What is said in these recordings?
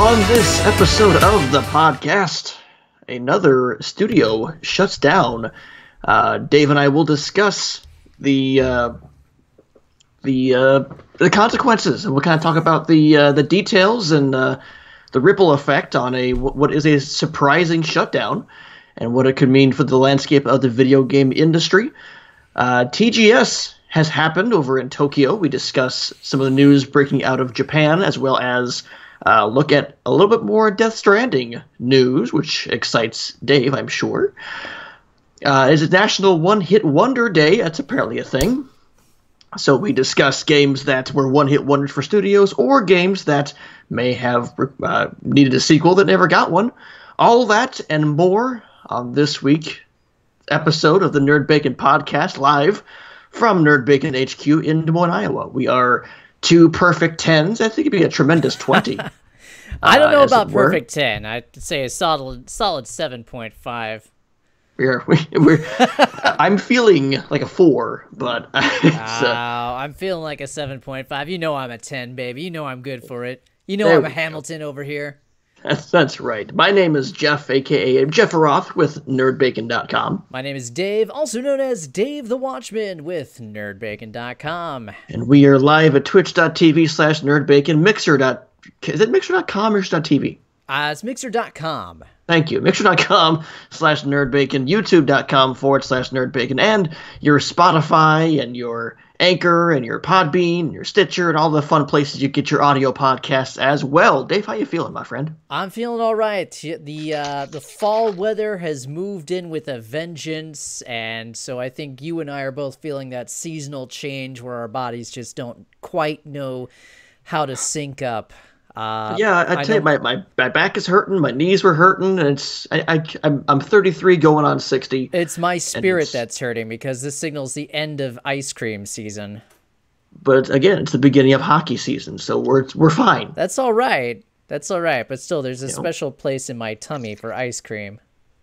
On this episode of the podcast, another studio shuts down. Dave and I will discuss the consequences, and we'll kind of talk about the details and the ripple effect on what is a surprising shutdown, and what it could mean for the landscape of the video game industry. TGS has happened over in Tokyo. We discuss some of the news breaking out of Japan, as well as look at a little bit more Death Stranding news, which excites Dave, I'm sure. It's a National One-Hit Wonder Day. That's apparently a thing. So we discuss games that were one-hit wonders for studios, or games that may have needed a sequel that never got one. All that and more on this week's episode of the NerdBacon podcast, live from NerdBacon HQ in Des Moines, Iowa. We are two perfect 10s. I think it'd be a tremendous 20. I don't know about perfect 10. I'd say a solid 7.5. I'm feeling like a 4, but I'm feeling like a 7.5. You know I'm a 10, baby. You know I'm good for it. You know I'm a Hamilton over here. That's right. My name is Jeff, a.k.a. Jeff Roth with NerdBacon.com. My name is Dave, also known as Dave the Watchman with NerdBacon.com. And we are live at twitch.tv/NerdBacon, is it Mixer.com or .tv? It's Mixer.com. Thank you. Mixer.com/NerdBacon, YouTube.com/NerdBacon, and your Spotify and your Anchor and your Podbean and your Stitcher and all the fun places you get your audio podcasts as well. Dave, how you feeling, my friend? I'm feeling all right. The fall weather has moved in with a vengeance, and so I think you and I are both feeling that seasonal change where our bodies just don't quite know how to sync up. I tell you, my back is hurting, my knees were hurting, and I'm 33 going on 60. It's my spirit that's hurting because this signals the end of ice cream season. But again, it's the beginning of hockey season, so we're fine. That's all right. But still, there's a special place in my tummy for ice cream.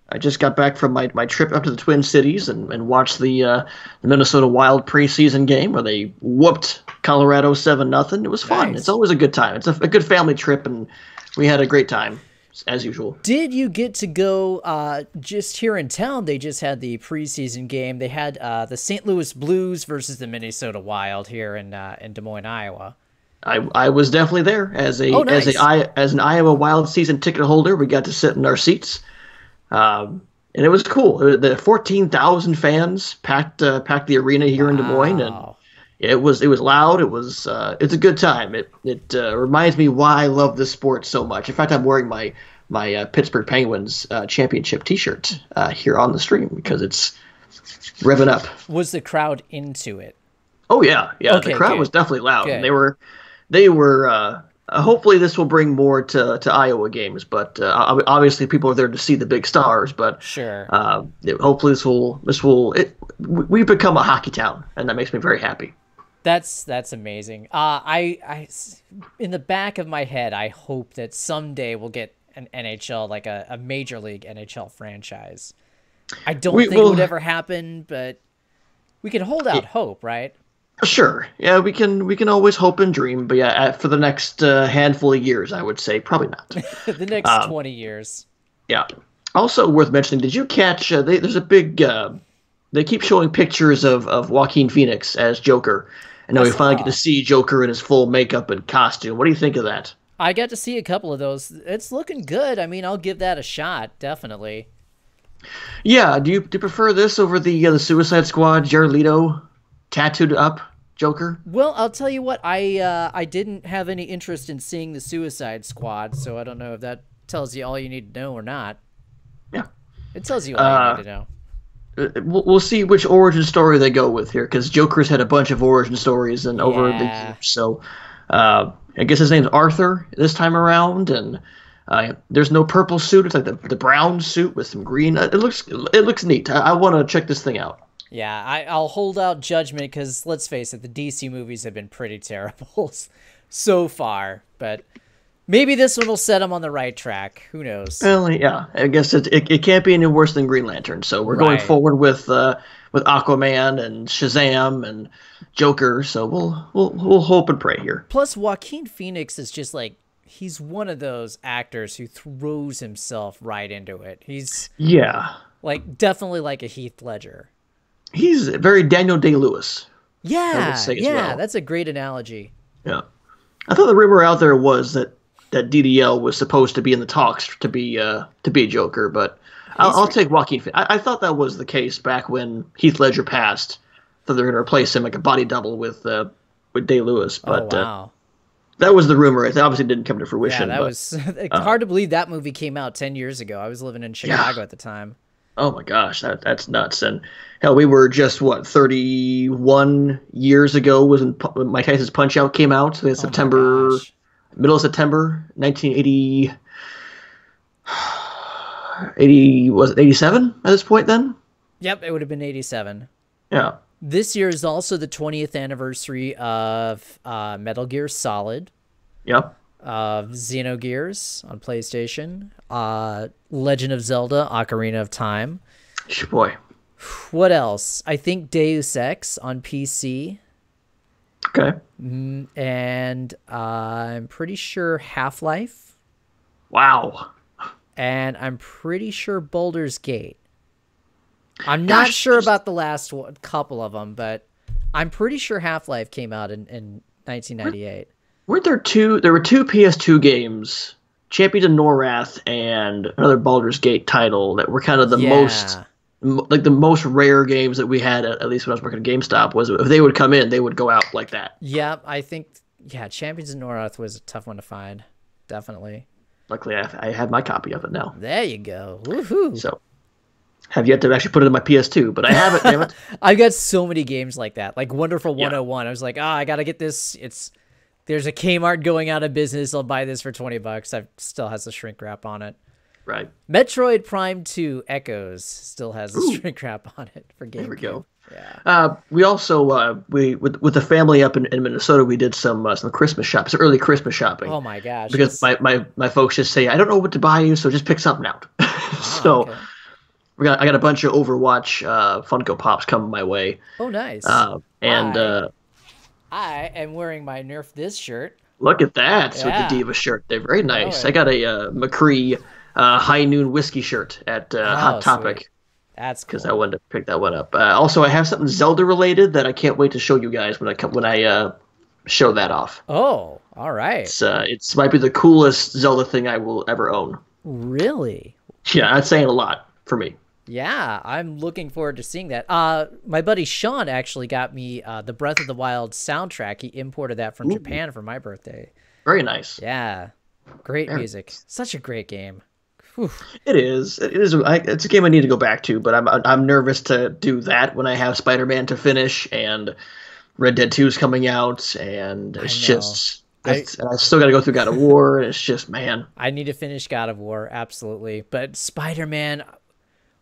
I just got back from my trip up to the Twin Cities and watched the Minnesota Wild preseason game where they whooped Colorado 7-0. It was fun. Nice. It's always a good time. It's a good family trip, and we had a great time, as usual. Did you get to go just here in town? They just had the preseason game. They had the St. Louis Blues versus the Minnesota Wild here in Des Moines, Iowa. I was definitely there as an Iowa Wild season ticket holder. We got to sit in our seats. And it was cool. The 14,000 fans packed the arena here in Des Moines, and it was loud. It's a good time. It reminds me why I love this sport so much. In fact, I'm wearing my Pittsburgh Penguins championship T-shirt here on the stream because it's revving up. Was the crowd into it? Oh yeah. Okay, the crowd was definitely loud. Good. They were. Hopefully this will bring more to Iowa games, but obviously people are there to see the big stars. But sure, hopefully we've become a hockey town, and that makes me very happy. That's amazing. I in the back of my head, I hope that someday we'll get an NHL, like a major league NHL franchise. I don't think it would ever happen, but we can hold out hope, right? Sure. Yeah, we can always hope and dream, but yeah, for the next handful of years, I would say probably not. The next 20 years. Yeah. Also worth mentioning, did you catch? There's a big. They keep showing pictures of Joaquin Phoenix as Joker, and now we finally get to see Joker in his full makeup and costume. What do you think of that? I got to see a couple of those. It's looking good. I mean, I'll give that a shot, definitely. Yeah. Do you prefer this over the Suicide Squad Jared Leto tattooed up Joker? Well, I'll tell you what, I didn't have any interest in seeing the Suicide Squad, so I don't know if that tells you all you need to know or not. Yeah. It tells you all you need to know. We'll see which origin story they go with here, because Joker's had a bunch of origin stories and over the years. So I guess his name's Arthur this time around, and there's no purple suit. It's like the brown suit with some green. It looks neat. I want to check this thing out. Yeah, I'll hold out judgment because, let's face it, the DC movies have been pretty terrible so far. But maybe this one will set them on the right track. Who knows? Well, yeah, I guess it can't be any worse than Green Lantern. So we're going forward with Aquaman and Shazam and Joker. So we'll hope and pray here. Plus, Joaquin Phoenix is just like he's one of those actors who throws himself right into it. He's Yeah. like definitely like a Heath Ledger. He's very Daniel Day-Lewis, I would Yeah, say as yeah, well. that's a great analogy. Yeah. I thought the rumor out there was that DDL was supposed to be in the talks to be a Joker, but I'll take Joaquin Phoenix. I thought that was the case back when Heath Ledger passed, that they're going to replace him like a body double with Day-Lewis. Oh But wow. that was the rumor. It obviously didn't come to fruition. Yeah, that but, was hard to believe that movie came out 10 years ago. I was living in Chicago at the time. Oh my gosh, that's nuts. And hell, we were just 31 years ago was when Mike Tyson's Punch Out came out. So Oh my gosh. middle of September, 1980. 80 was it 87 at this point then? Yep, it would have been 87. Yeah. This year is also the 20th anniversary of Metal Gear Solid, Yep. of Xenogears on PlayStation, Legend of Zelda: Ocarina of Time. Boy. What else? I think Deus Ex on PC, Okay. and I'm pretty sure Half-Life, Wow. and I'm pretty sure Baldur's Gate. I'm not sure about the last couple of them, but I'm pretty sure Half-Life came out in 1998. Weren't there two? There were two PS2 games, Champions of Norrath and another Baldur's Gate title that were kind of the most rare games that we had. At least when I was working at GameStop, was if they would come in, they would go out like that. Yeah, I think Champions of Norrath was a tough one to find. Definitely. Luckily, I have my copy of it now. There you go. Woohoo! So, have yet to actually put it in my PS2, but I have it. Damn it! I've got so many games like that, like Wonderful 101. I was like, I gotta get this. There's a Kmart going out of business. I'll buy this for $20. It still has the shrink wrap on it. Right. Metroid Prime 2 Echoes still has the shrink wrap on it for GameCube. There we go. Yeah. We also with the family up in Minnesota, we did some Christmas shopping, some early Christmas shopping. Oh my gosh! Because my folks just say, I don't know what to buy you, so just pick something out. So okay. I got a bunch of Overwatch Funko Pops coming my way. Oh nice. I am wearing my Nerf This shirt. Look at that with the Diva shirt. They're very nice. I got a McCree High Noon whiskey shirt at Hot Topic. Sweet. That's cool. Because I wanted to pick that one up. Also, I have something Zelda related that I can't wait to show you guys when I show that off. Oh, all right. It's might be the coolest Zelda thing I will ever own. Really? Yeah, that's saying a lot for me. Yeah, I'm looking forward to seeing that. My buddy Sean actually got me the Breath of the Wild soundtrack. He imported that from Japan for my birthday. Very nice. Yeah, great music. Such a great game. Whew. It is. It's a game I need to go back to, but I'm nervous to do that when I have Spider-Man to finish and Red Dead 2 is coming out, and it's just. And I still got to go through God of War, and it's just, man. I need to finish God of War, absolutely. But Spider-Man,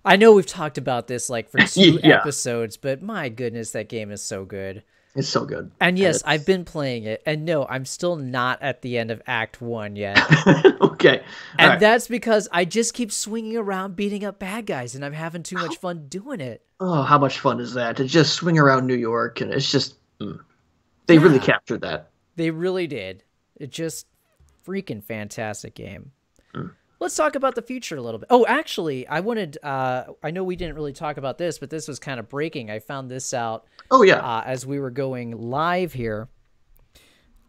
I know we've talked about this like for 2 episodes, but my goodness, that game is so good. It's so good. And yes, I've been playing it, and no, I'm still not at the end of Act 1 yet. Okay. And that's because I just keep swinging around beating up bad guys, and I'm having too much fun doing it. Oh, how much fun is that? To just swing around New York, and it's just... They really captured that. They really did. It's just freaking fantastic game. Let's talk about the future a little bit. Oh, actually, I wanted, I know we didn't really talk about this, but this was kind of breaking. I found this out. Oh, yeah. As we were going live here.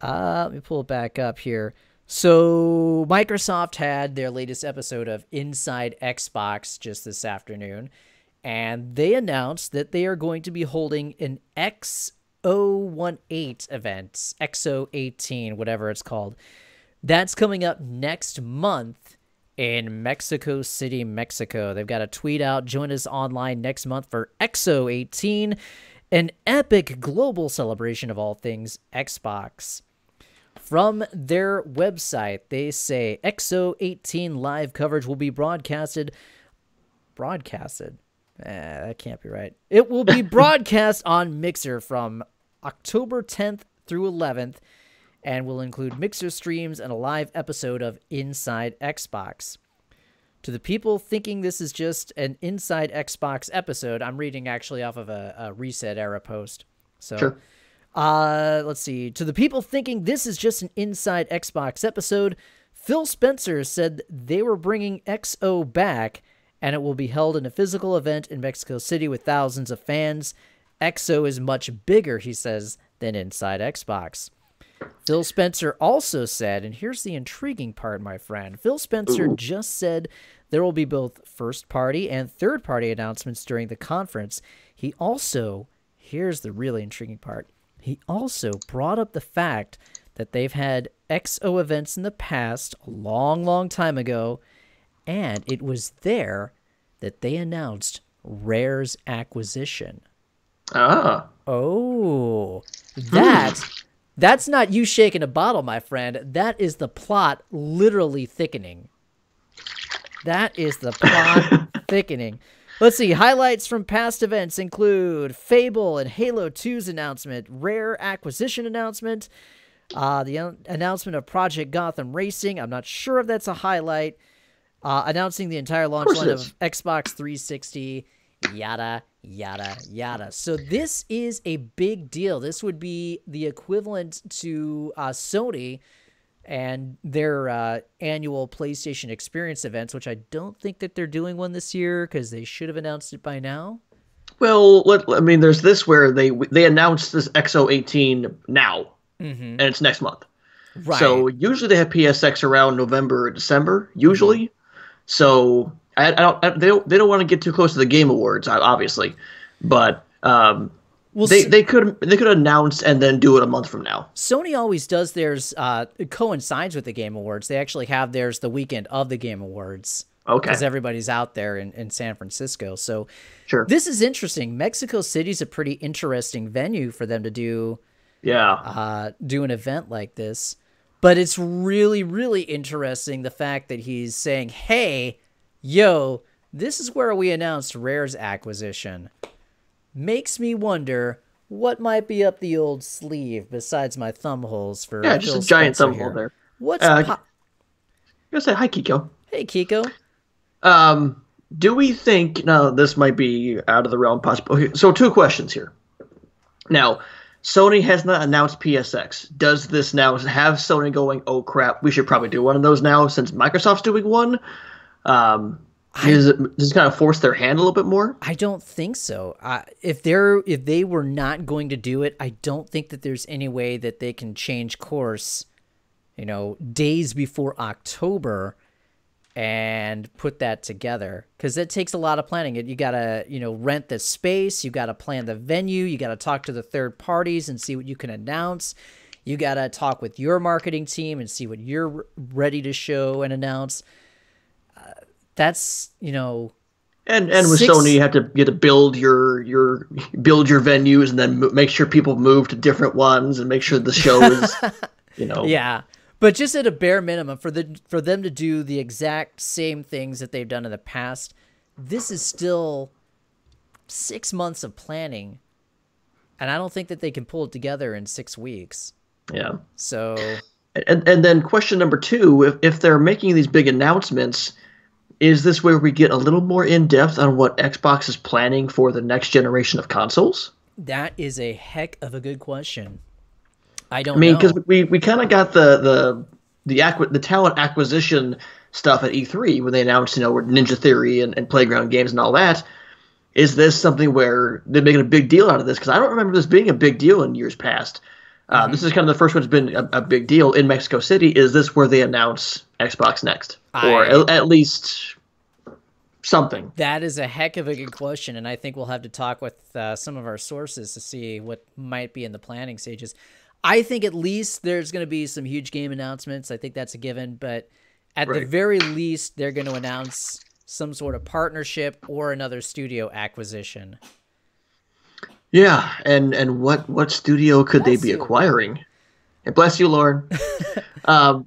Let me pull it back up here. So Microsoft had their latest episode of Inside Xbox just this afternoon, and they announced that they are going to be holding an X018 event, X018, whatever it's called. That's coming up next month in Mexico City, Mexico. They've got a tweet out, join us online next month for X018, an epic global celebration of all things Xbox. From their website, they say X018 live coverage will be broadcasted. That can't be right. It will be broadcast on Mixer from October 10th through 11th and will include Mixer streams and a live episode of Inside Xbox. To the people thinking this is just an Inside Xbox episode, I'm reading actually off of a Reset Era post. So, sure. Let's see. To the people thinking this is just an Inside Xbox episode, Phil Spencer said they were bringing XO back, and it will be held in a physical event in Mexico City with thousands of fans. XO is much bigger, he says, than Inside Xbox. Phil Spencer also said, and here's the intriguing part, my friend. Phil Spencer just said there will be both first-party and third-party announcements during the conference. He also, here's the really intriguing part, he also brought up the fact that they've had XO events in the past, a long, long time ago, and it was there that they announced Rare's acquisition. Ah. Oh, that's not you shaking a bottle, my friend. That is the plot literally thickening. That is the plot thickening. Let's see. Highlights from past events include Fable and Halo 2's announcement, Rare acquisition announcement, the announcement of Project Gotham Racing. I'm not sure if that's a highlight. Announcing the entire launch line of Xbox 360, yada, yada, yada. So this is a big deal. This would be the equivalent to Sony and their annual PlayStation Experience events, which I don't think that they're doing one this year because they should have announced it by now. Well, there's this where they announced this XO18 now, and it's next month. Right. So usually they have PSX around November or December, usually. So they don't want to get too close to the Game Awards, obviously, but they could announce and then do it a month from now. Sony always does theirs. It coincides with the Game Awards. They actually have theirs the weekend of the Game Awards. Okay. Because everybody's out there in San Francisco. So sure. This is interesting. Mexico City's a pretty interesting venue for them to do an event like this. But it's really, really interesting the fact that he's saying, hey, yo, this is where we announced Rare's acquisition. Makes me wonder what might be up the old sleeve besides my thumb holes for Phil just a giant thumb hole there. What's I'm gonna say hi, Kiko. Hey, Kiko. Do we think this might be out of the realm possible? Okay, so 2 questions here. Now, Sony has not announced PSX. Does this now have Sony going, oh crap, we should probably do one of those now since Microsoft's doing one? Does it kind of force their hand a little bit more? I don't think so. If they were not going to do it, I don't think that there's any way that they can change course, days before October and put that together, because it takes a lot of planning. You got to, rent the space. You got to plan the venue. You got to talk to the third parties and see what you can announce. You got to talk with your marketing team and see what you're ready to show and announce. That's, And with Sony, you have to build your venues and then make sure people move to different ones and make sure the show is, Yeah. But just at a bare minimum, for them to do the exact same things that they've done in the past, this is still 6 months of planning, and I don't think that they can pull it together in 6 weeks. Yeah. So. And then question number 2: if they're making these big announcements, is this where we get a little more in depth on what Xbox is planning for the next generation of consoles? That is a heck of a good question. I know. Because we kind of got the talent acquisition stuff at E3 when they announced, Ninja Theory and Playground Games and all that. Is this something where they're making a big deal out of this? Because I don't remember this being a big deal in years past. This is kind of the first one that's been a big deal in Mexico City. Is this where they announce Xbox Next? Or at least something? That is a heck of a good question, and I think we'll have to talk with some of our sources to see what might be in the planning stages. I think at least there's going to be some huge game announcements. I think that's a given. But at the very least, they're going to announce some sort of partnership or another studio acquisition. Yeah, and what studio could they be acquiring? And bless you, Lauren.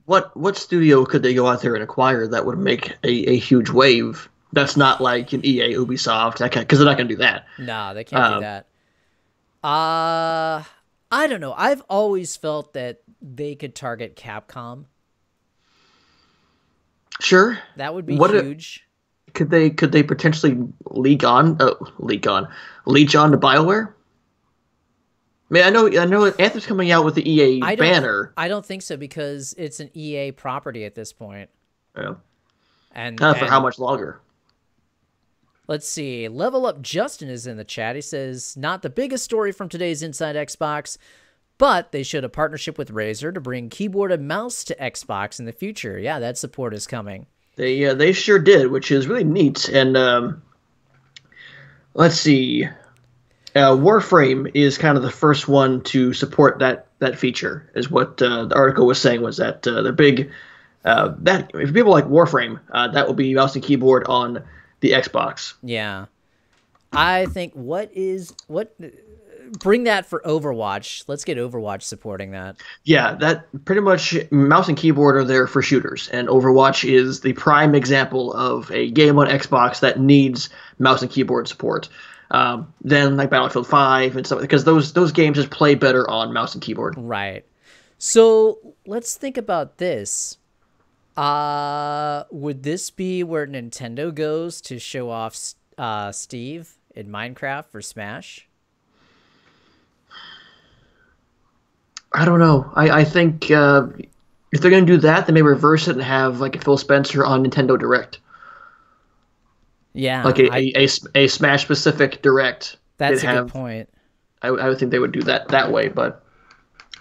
What studio could they go out there and acquire that would make a huge wave? That's not like an EA, Ubisoft, because they're not going to do that. No, they can't do that. I don't know. I've always felt that they could target Capcom. Sure. That would be huge. Could they potentially leech on to BioWare? mean, I know Anthem's coming out with the EA banner. I don't think so because it's an EA property at this point. Yeah. And For how much longer? Let's see. Level Up Justin is in the chat. He says, not the biggest story from today's Inside Xbox, but they showed a partnership with Razer to bring keyboard and mouse to Xbox in the future. Yeah, that support is coming. They sure did, which is really neat. And let's see. Warframe is kind of the first one to support that feature, is what the article was saying, was that they're big. That if people like Warframe, that will be mouse and keyboard on the Xbox. Yeah. I think bring that for Overwatch. Let's get Overwatch supporting that. Yeah, that pretty much mouse and keyboard are there for shooters, and Overwatch is the prime example of a game on Xbox that needs mouse and keyboard support. Than like Battlefield 5 and stuff, because those games just play better on mouse and keyboard. Right. So let's think about this. Would this be where Nintendo goes to show off Steve in Minecraft for Smash? I don't know. I think if they're going to do that, they may reverse it and have like a Phil Spencer on Nintendo Direct. Yeah. Like a Smash-specific Direct. That's a good point. I would think they would do that way, but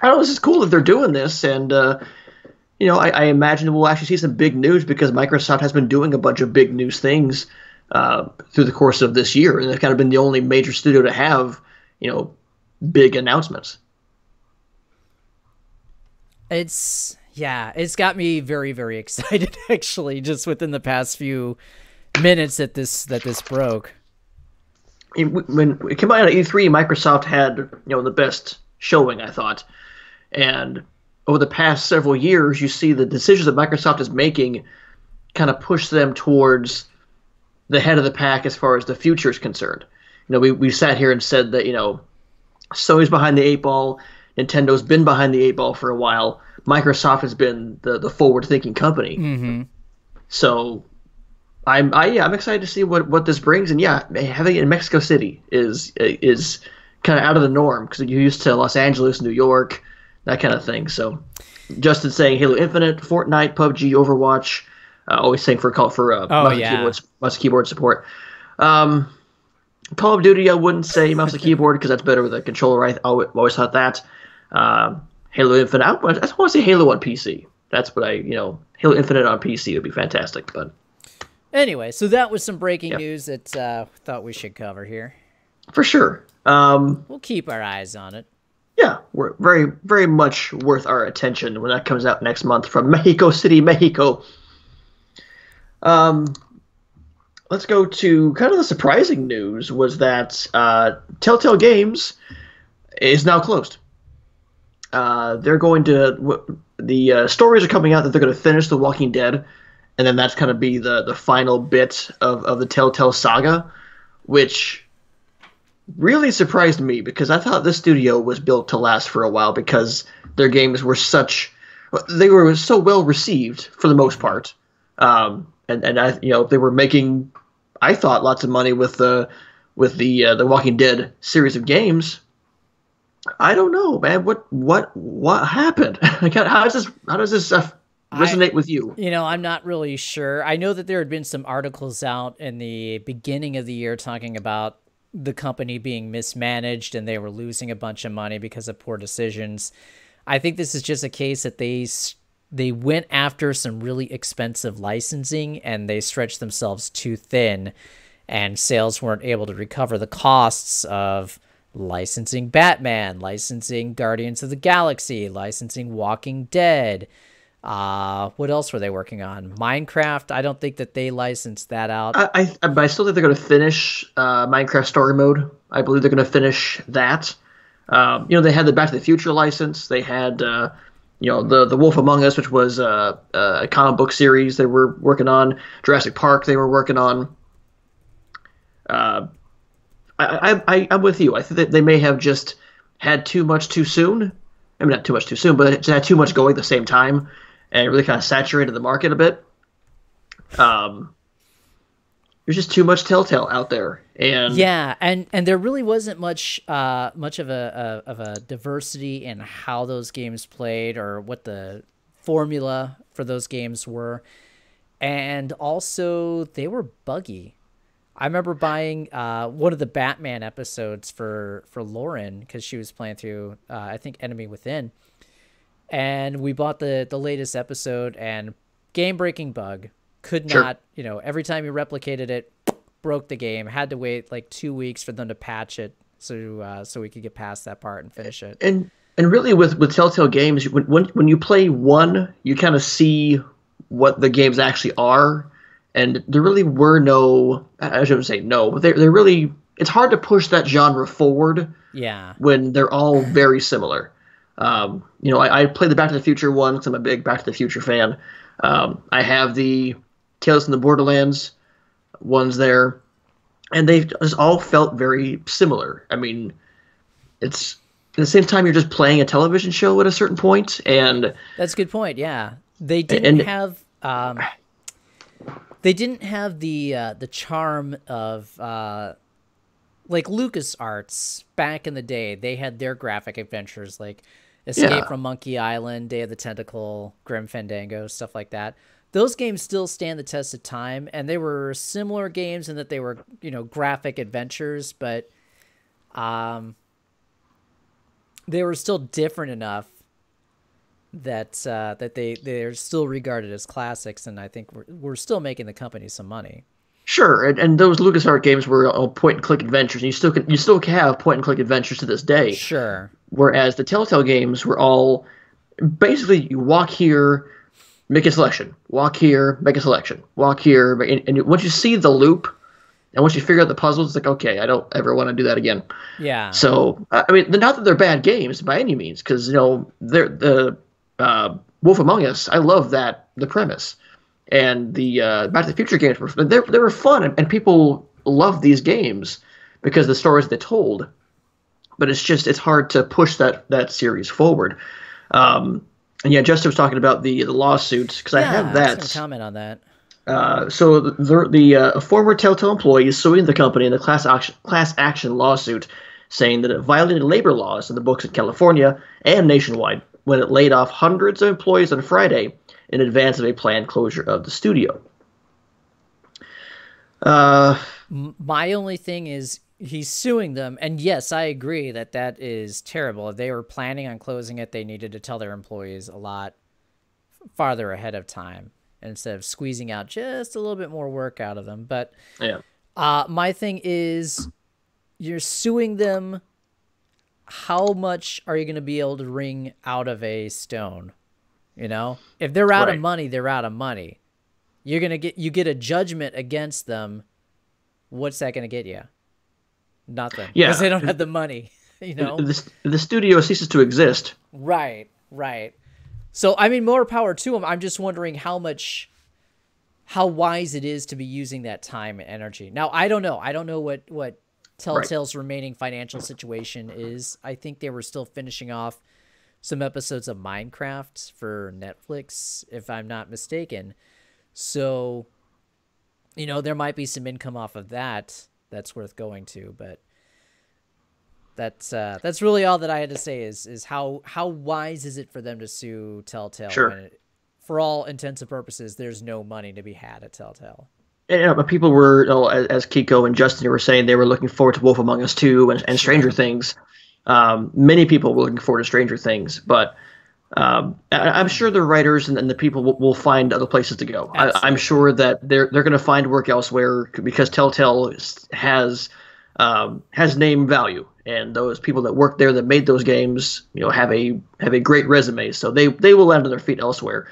I don't know. This is cool that they're doing this, and I imagine we'll actually see some big news because Microsoft has been doing a bunch of big news things through the course of this year, and they've kind of been the only major studio to have, big announcements. It's got me very, very excited actually, just within the past few minutes that this broke. When it came out at E3, Microsoft had the best showing, I thought, and over the past several years, you see the decisions that Microsoft is making kind of push them towards the head of the pack as far as the future is concerned. We sat here and said that Sony's behind the eight ball, Nintendo's been behind the eight ball for a while. Microsoft has been the forward-thinking company. Mm-hmm. So I'm excited to see what this brings. And yeah, having it in Mexico City is kind of out of the norm because you're used to Los Angeles, New York, that kind of thing. So Justin saying Halo Infinite, Fortnite, PUBG, Overwatch, always saying for mouse and keyboard support. Call of Duty, I wouldn't say mouse and keyboard because that's better with a controller. I always thought that. Halo Infinite, I just want to see Halo on PC. That's what Halo Infinite on PC would be fantastic. But anyway, so that was some breaking news that thought we should cover here. For sure. We'll keep our eyes on it. Yeah, we're very, very much worth our attention when that comes out next month from Mexico City, Mexico. Let's go to kind of the surprising news was that Telltale Games is now closed. They're going to the stories are coming out that they're going to finish The Walking Dead, and then that's going to be the final bit of the Telltale saga, which really surprised me because I thought this studio was built to last for a while because their games were they were so well received for the most part, and they were making, I thought, lots of money with the Walking Dead series of games. I don't know, man. What happened? How does this resonate with you? I'm not really sure. I know that there had been some articles out in the beginning of the year talking about the company being mismanaged and they were losing a bunch of money because of poor decisions. I think this is just a case that they went after some really expensive licensing and they stretched themselves too thin, and sales weren't able to recover the costs of licensing Batman, licensing Guardians of the Galaxy, licensing Walking Dead. What else were they working on? Minecraft. I don't think that they licensed that out. I still think they're going to finish Minecraft Story Mode. I believe they're going to finish that. They had the Back to the Future license. They had the Wolf Among Us, which was a comic book series they were working on. Jurassic Park they were working on. I'm with you. I think that they may have just had too much too soon. I mean, not too much too soon, but just had too much going at the same time, and it really kind of saturated the market a bit. there's just too much Telltale out there, and Yeah, and there really wasn't much of a diversity in how those games played or what the formula for those games were. And also they were buggy. I remember buying one of the Batman episodes for Lauren because she was playing through I think Enemy Within, and we bought the latest episode, and game breaking bug, could sure. not, every time you replicated it, broke the game. Had to wait like 2 weeks for them to patch it so we could get past that part and finish it. And really with Telltale games, when you play one, you kind of see what the games actually are, and there really were no, I shouldn't say no, but they're really, it's hard to push that genre forward Yeah. when they're all very similar. I played the Back to the Future one because I'm a big Back to the Future fan. I have the Tales from the Borderlands ones there, and they just all felt very similar. I mean, it's at the same time you're just playing a television show at a certain point, and That's a good point. Yeah. They and didn't have the charm of like LucasArts back in the day. They had their graphic adventures like Escape yeah, from Monkey Island, Day of the Tentacle, Grim Fandango, stuff like that. Those games still stand the test of time, and they were similar games in that they were, graphic adventures, but they were still different enough that they're still regarded as classics, and I think we're still making the company some money. sure. And those LucasArts games were all point and click adventures, and you still have point and click adventures to this day. Sure. Whereas the Telltale games were all basically you walk here, make a selection, walk here, make a selection, walk here, and once you see the loop, and once you figure out the puzzles, it's like, okay, I don't ever want to do that again. Yeah. So I mean, not that they're bad games by any means, because they're the Wolf Among Us. I love the premise, and the Back to the Future games they were fun, and people love these games because of the stories they told. But it's hard to push that series forward. And yeah, Justin was talking about the lawsuits because I have I was that. gonna comment on that. So the former Telltale employee is suing the company in the class action lawsuit, saying that it violated labor laws in the books in California and nationwide when it laid off hundreds of employees on Friday in advance of a planned closure of the studio. My only thing is he's suing them, and yes, I agree that is terrible. If they were planning on closing it, they needed to tell their employees a lot farther ahead of time instead of squeezing out just a little bit more work out of them. But Yeah, my thing is, you're suing them. How much are you going to be able to wring out of a stone? If they're out of right. money, they're out of money. You get a judgment against them. What's that going to get you? Nothing. Yeah, Because they don't have the money, the studio ceases to exist. Right. So, I mean, more power to them. I'm just wondering how wise it is to be using that time and energy. Now, I don't know. I don't know what Telltale's remaining financial situation is. I think they were still finishing off some episodes of Minecraft for Netflix, if I'm not mistaken. So, there might be some income off of that's worth going to, but that's really all that I had to say is how wise is it for them to sue Telltale Sure. when for all intents and purposes there's no money to be had at Telltale. And, but people were, as Kiko and Justin were saying, they were looking forward to Wolf Among Us 2 and Stranger Things. Many people were looking forward to Stranger Things, but I'm sure the writers and the people will find other places to go. I'm sure that they're going to find work elsewhere because Telltale has name value, and those people that work there that made those games, have a great resume, so they will land on their feet elsewhere.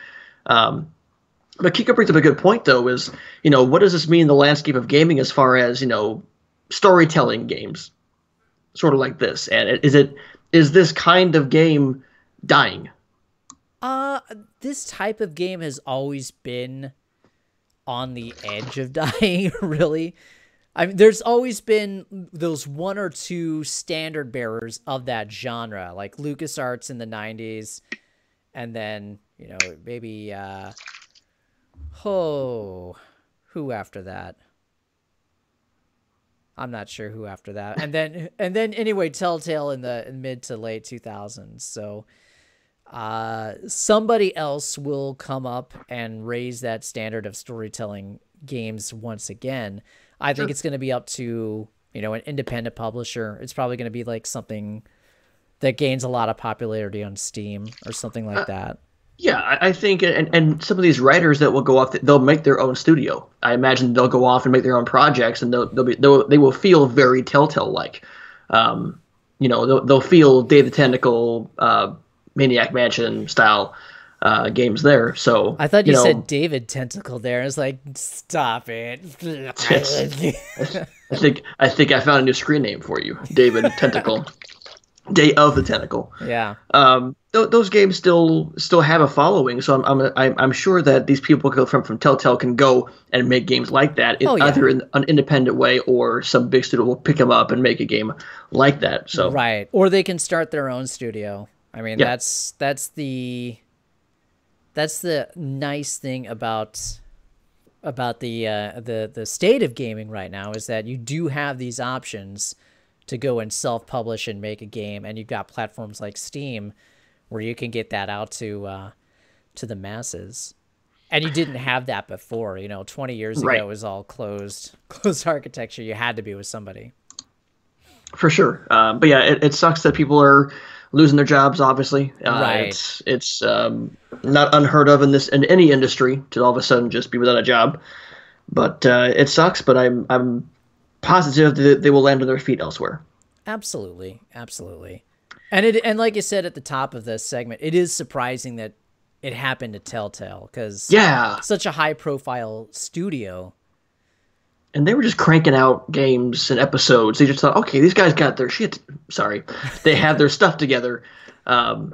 But Kiko brings up a good point, though, is, what does this mean in the landscape of gaming as far as, storytelling games, sort of like this? And is this kind of game dying? This type of game has always been on the edge of dying, really. I mean, there's always been those one or two standard bearers of that genre, like LucasArts in the 90s, and then, maybe, who after that? I'm not sure who after that. And then anyway, Telltale in the mid to late 2000s. So somebody else will come up and raise that standard of storytelling games once again. I think it's going to be up to, an independent publisher. It's probably going to be like something that gains a lot of popularity on Steam or something like that. Yeah, I think, and some of these writers that will go off, they'll make their own studio. I imagine they'll go off and make their own projects, and they will feel very Telltale like. They'll feel Dave the Tentacle, Maniac Mansion style games there. So I thought you said David Tentacle there. I was like, stop it. I think I found a new screen name for you, David Tentacle. Day of the Tentacle. Yeah. Those games still have a following, so I'm sure that these people from Telltale can go and make games like that, either in an independent way or some big studio will pick them up and make a game like that. So right, or they can start their own studio. I mean, that's the nice thing about the state of gaming right now, is that you do have these options to go and self-publish and make a game, and you've got platforms like Steam where you can get that out to the masses. And you didn't have that before. 20 years ago it was all closed architecture. You had to be with somebody. For sure. But yeah, it sucks that people are losing their jobs, obviously. Right. It's not unheard of in any industry to all of a sudden just be without a job. But it sucks, but I'm positive that they will land on their feet elsewhere. Absolutely. And like you said at the top of this segment, it is surprising that it happened to Telltale, because such a high-profile studio. And they were just cranking out games and episodes. They just thought, okay, these guys got their shit. Sorry, they have their stuff together. And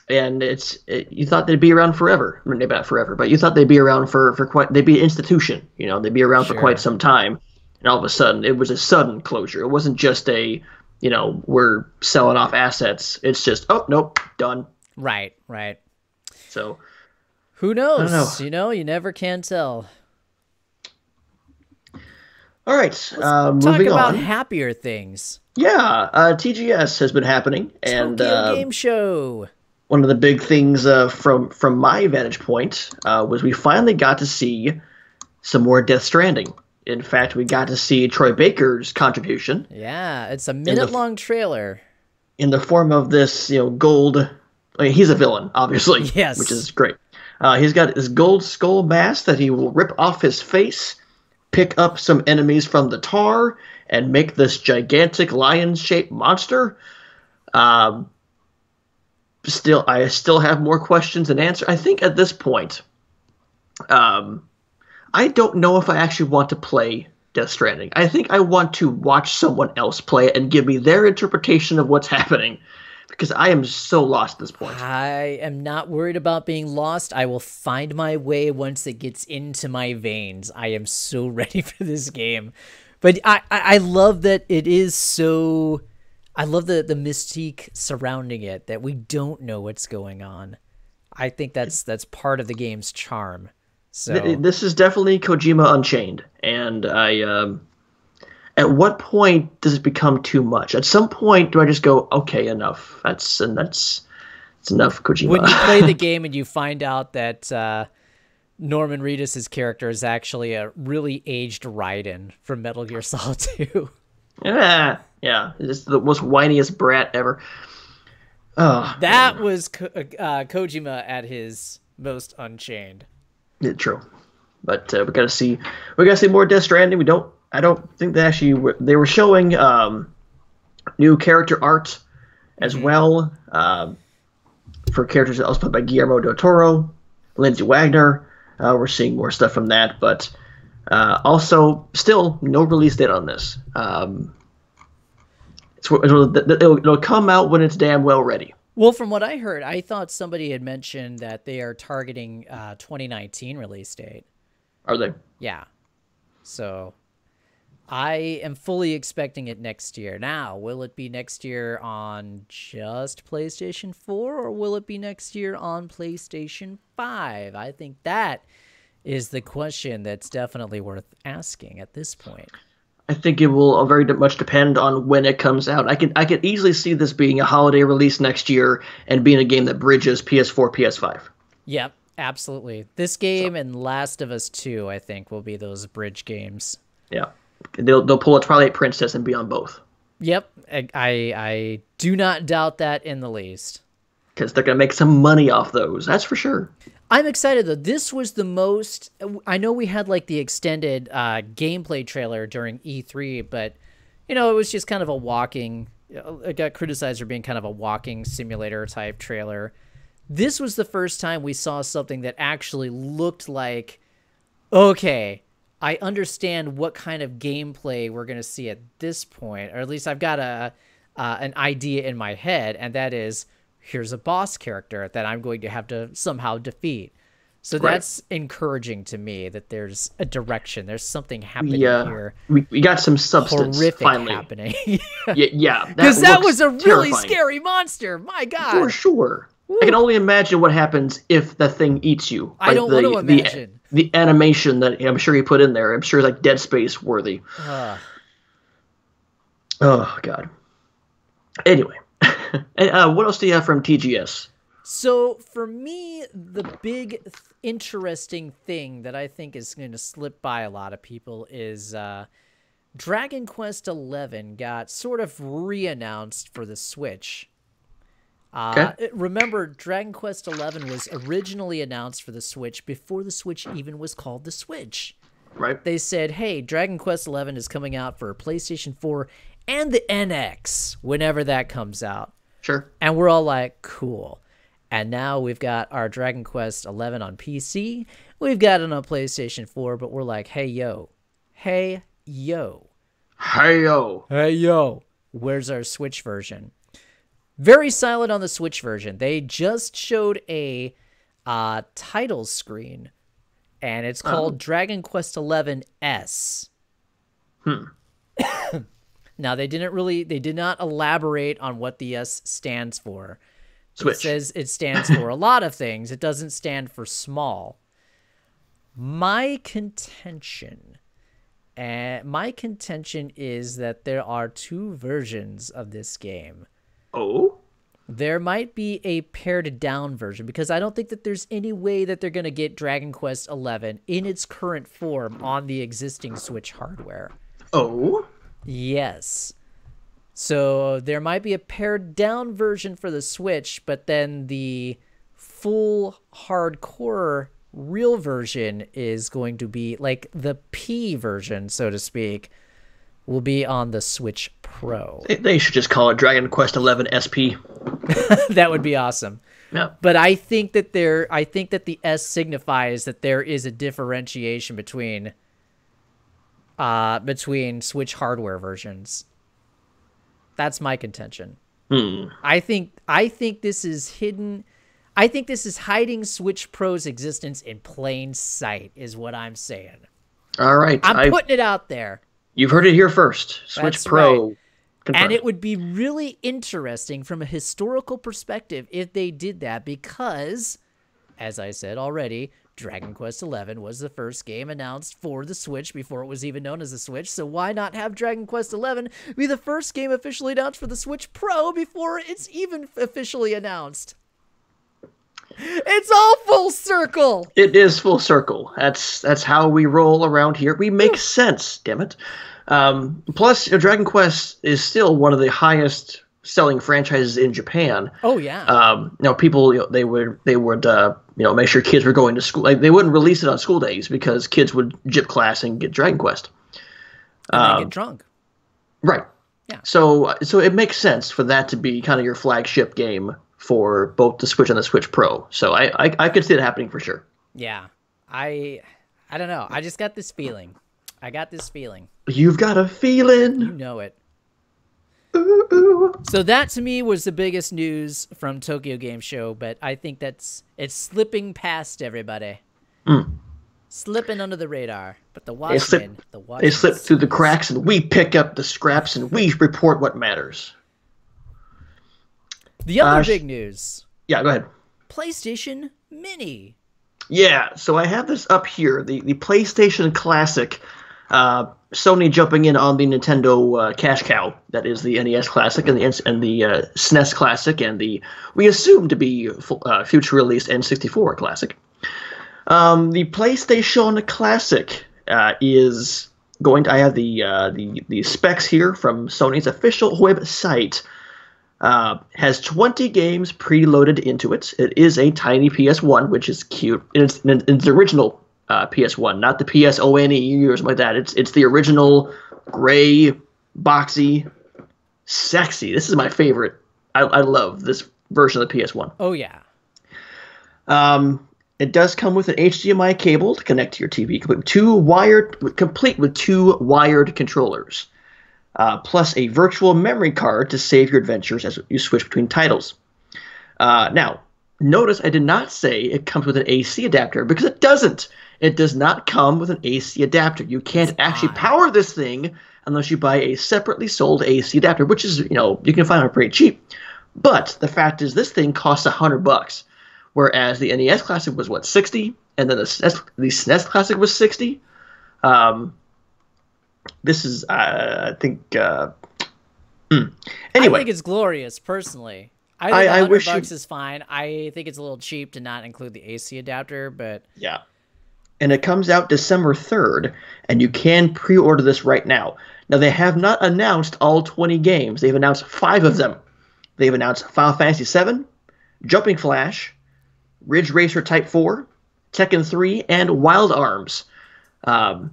you thought they'd be around forever. I mean, maybe not forever, but you thought they'd be around for quite. They'd be an institution. They'd be around for quite some time. And all of a sudden, it was a sudden closure. It wasn't just we're selling off assets. It's just, oh, nope, done. Right. So, who knows? I don't know. You never can tell. All right, Let's talk about happier things. Yeah, TGS has been happening. Tokyo Game Show. One of the big things from my vantage point was we finally got to see some more Death Stranding. In fact, we got to see Troy Baker's contribution. Yeah, it's a minute-long trailer. In the form of this, gold. I mean, he's a villain, obviously. Yes. Which is great. He's got this gold skull mask that he will rip off his face, pick up some enemies from the tar, and make this gigantic lion-shaped monster. I still have more questions than answers. I think at this point, I don't know if I actually want to play Death Stranding. I think I want to watch someone else play it and give me their interpretation of what's happening, because I am so lost at this point. I am not worried about being lost. I will find my way once it gets into my veins. I am so ready for this game. But I love that it is so... I love the mystique surrounding it, that we don't know what's going on. I think that's part of the game's charm. So this is definitely Kojima Unchained, and at what point does it become too much? At some point, do I just go, okay, enough? That's enough, Kojima. When you play the game and you find out that Norman Reedus' character is actually a really aged Raiden from Metal Gear Solid 2. Yeah, it's the most whiniest brat ever. Oh, that was Kojima at his most Unchained. Yeah, true, but we gotta see more Death Stranding. I don't think they were showing new character art as well for characters that was played by Guillermo del Toro, Lindsay Wagner. We're seeing more stuff from that, but also still no release date on this. It'll come out when it's damn well ready. Well, from what I heard, I thought somebody had mentioned that they are targeting 2019 release date. Are they? Yeah. So I am fully expecting it next year. Now, will it be next year on just PlayStation 4, or will it be next year on PlayStation 5? I think that is the question that's definitely worth asking at this point. I think it will very much depend on when it comes out. I could easily see this being a holiday release next year and being a game that bridges PS4, PS5. Yep, absolutely. This game and Last of Us 2, I think, will be those bridge games. Yeah, they'll pull a Twilight Princess and be on both. Yep, I do not doubt that in the least. Because they're gonna make some money off those. That's for sure. I'm excited though. This was the most. I know we had like the extended gameplay trailer during E3, but it was just kind of a walking. It got criticized for being kind of a walking simulator type trailer. This was the first time we saw something that actually looked like, okay, I understand what kind of gameplay we're gonna see at this point, or at least I've got an idea in my head, and that is, here's a boss character that I'm going to have to somehow defeat. So that's encouraging to me that there's a direction. There's something happening here. We got some substance horrific finally. Happening. yeah. Because that was a really terrifying. Scary monster. My God. For sure. Woo. I can only imagine what happens if the thing eats you. I don't want to imagine. The animation that I'm sure he put in there, I'm sure like Dead Space worthy. Oh, God. Anyway. And what else do you have from TGS? So for me, the big interesting thing that I think is going to slip by a lot of people is Dragon Quest XI got sort of re-announced for the Switch. Remember, Dragon Quest XI was originally announced for the Switch before the Switch even was called the Switch. Right. They said, hey, Dragon Quest XI is coming out for PlayStation 4 and the NX whenever that comes out. Sure. And we're all like, cool. And now we've got our Dragon Quest XI on PC. We've got it on PlayStation 4, but we're like, hey, yo. Hey, yo. Hey, yo. Hey, yo. Where's our Switch version? Very silent on the Switch version. They just showed a title screen, and it's called Dragon Quest XI S. Now, they did not elaborate on what the S stands for. Switch. It says it stands for a lot of things. It doesn't stand for small. My contention is that there are two versions of this game. Oh? There might be a pared down version, because I don't think that there's any way that they're going to get Dragon Quest XI in its current form on the existing Switch hardware. Oh? Yes. So there might be a pared down version for the Switch, but then the full hardcore real version is going to be like the P version, so to speak, will be on the Switch Pro. They should just call it Dragon Quest XI SP. That would be awesome. Yeah. But I think that the S signifies that there is a differentiation between Switch hardware versions. That's my contention. I think this is hidden. I think this is hiding Switch Pro's existence in plain sight, is what I'm saying. All right. I'm putting it out there. You've heard it here first. Switch That's Pro. Right. Confirmed. And it would be really interesting from a historical perspective if they did that, because, as I said already, Dragon Quest XI was the first game announced for the Switch before it was even known as the Switch, so why not have Dragon Quest XI be the first game officially announced for the Switch Pro before it's even officially announced? It's all full circle! It is full circle. That's how we roll around here. We make sense, damn it. Plus, Dragon Quest is still one of the highest selling franchises in Japan. Oh yeah. People they would make sure kids were going to school. Like, they wouldn't release it on school days because kids would gyp class and get Dragon Quest. And they get drunk. Right. Yeah. So it makes sense for that to be kind of your flagship game for both the Switch and the Switch Pro. So I could see it happening for sure. Yeah. I don't know. I just got this feeling. I got this feeling. You've got a feeling. You know it. Ooh, ooh. So that to me was the biggest news from Tokyo Game Show, but I think it's slipping past everybody. Slipping under the radar. But the Watchmen, they slip through the cracks, and we pick up the scraps, and we report what matters. The other big news. Yeah, go ahead. PlayStation Mini. Yeah, so I have this up here, the PlayStation Classic. Sony jumping in on the Nintendo cash cow that is the NES Classic and the SNES Classic and the we assume to be future released N64 Classic. The PlayStation Classic is going to. I have the specs here from Sony's official website. Has 20 games preloaded into it. It is a tiny PS1, which is cute. It's the original PS1, not the PSONE or something like that. It's the original gray, boxy, sexy. This is my favorite. I love this version of the PS1. Oh yeah. It does come with an HDMI cable to connect to your TV, complete with two wired controllers, plus a virtual memory card to save your adventures as you switch between titles. Now, notice I did not say it comes with an AC adapter because it doesn't. It does not come with an AC adapter. You can't actually power this thing unless you buy a separately sold AC adapter, which is, you can find it pretty cheap. But the fact is, this thing costs $100, whereas the NES Classic was what, 60, and then the SNES Classic was 60. This is, I think. Anyway, I think it's glorious, personally. I think $100 is fine. I think it's a little cheap to not include the AC adapter, but yeah. And it comes out December 3rd, and you can pre-order this right now. Now, they have not announced all 20 games. They've announced 5 of them. They've announced Final Fantasy VII, Jumping Flash, Ridge Racer Type 4, Tekken 3, and Wild Arms. I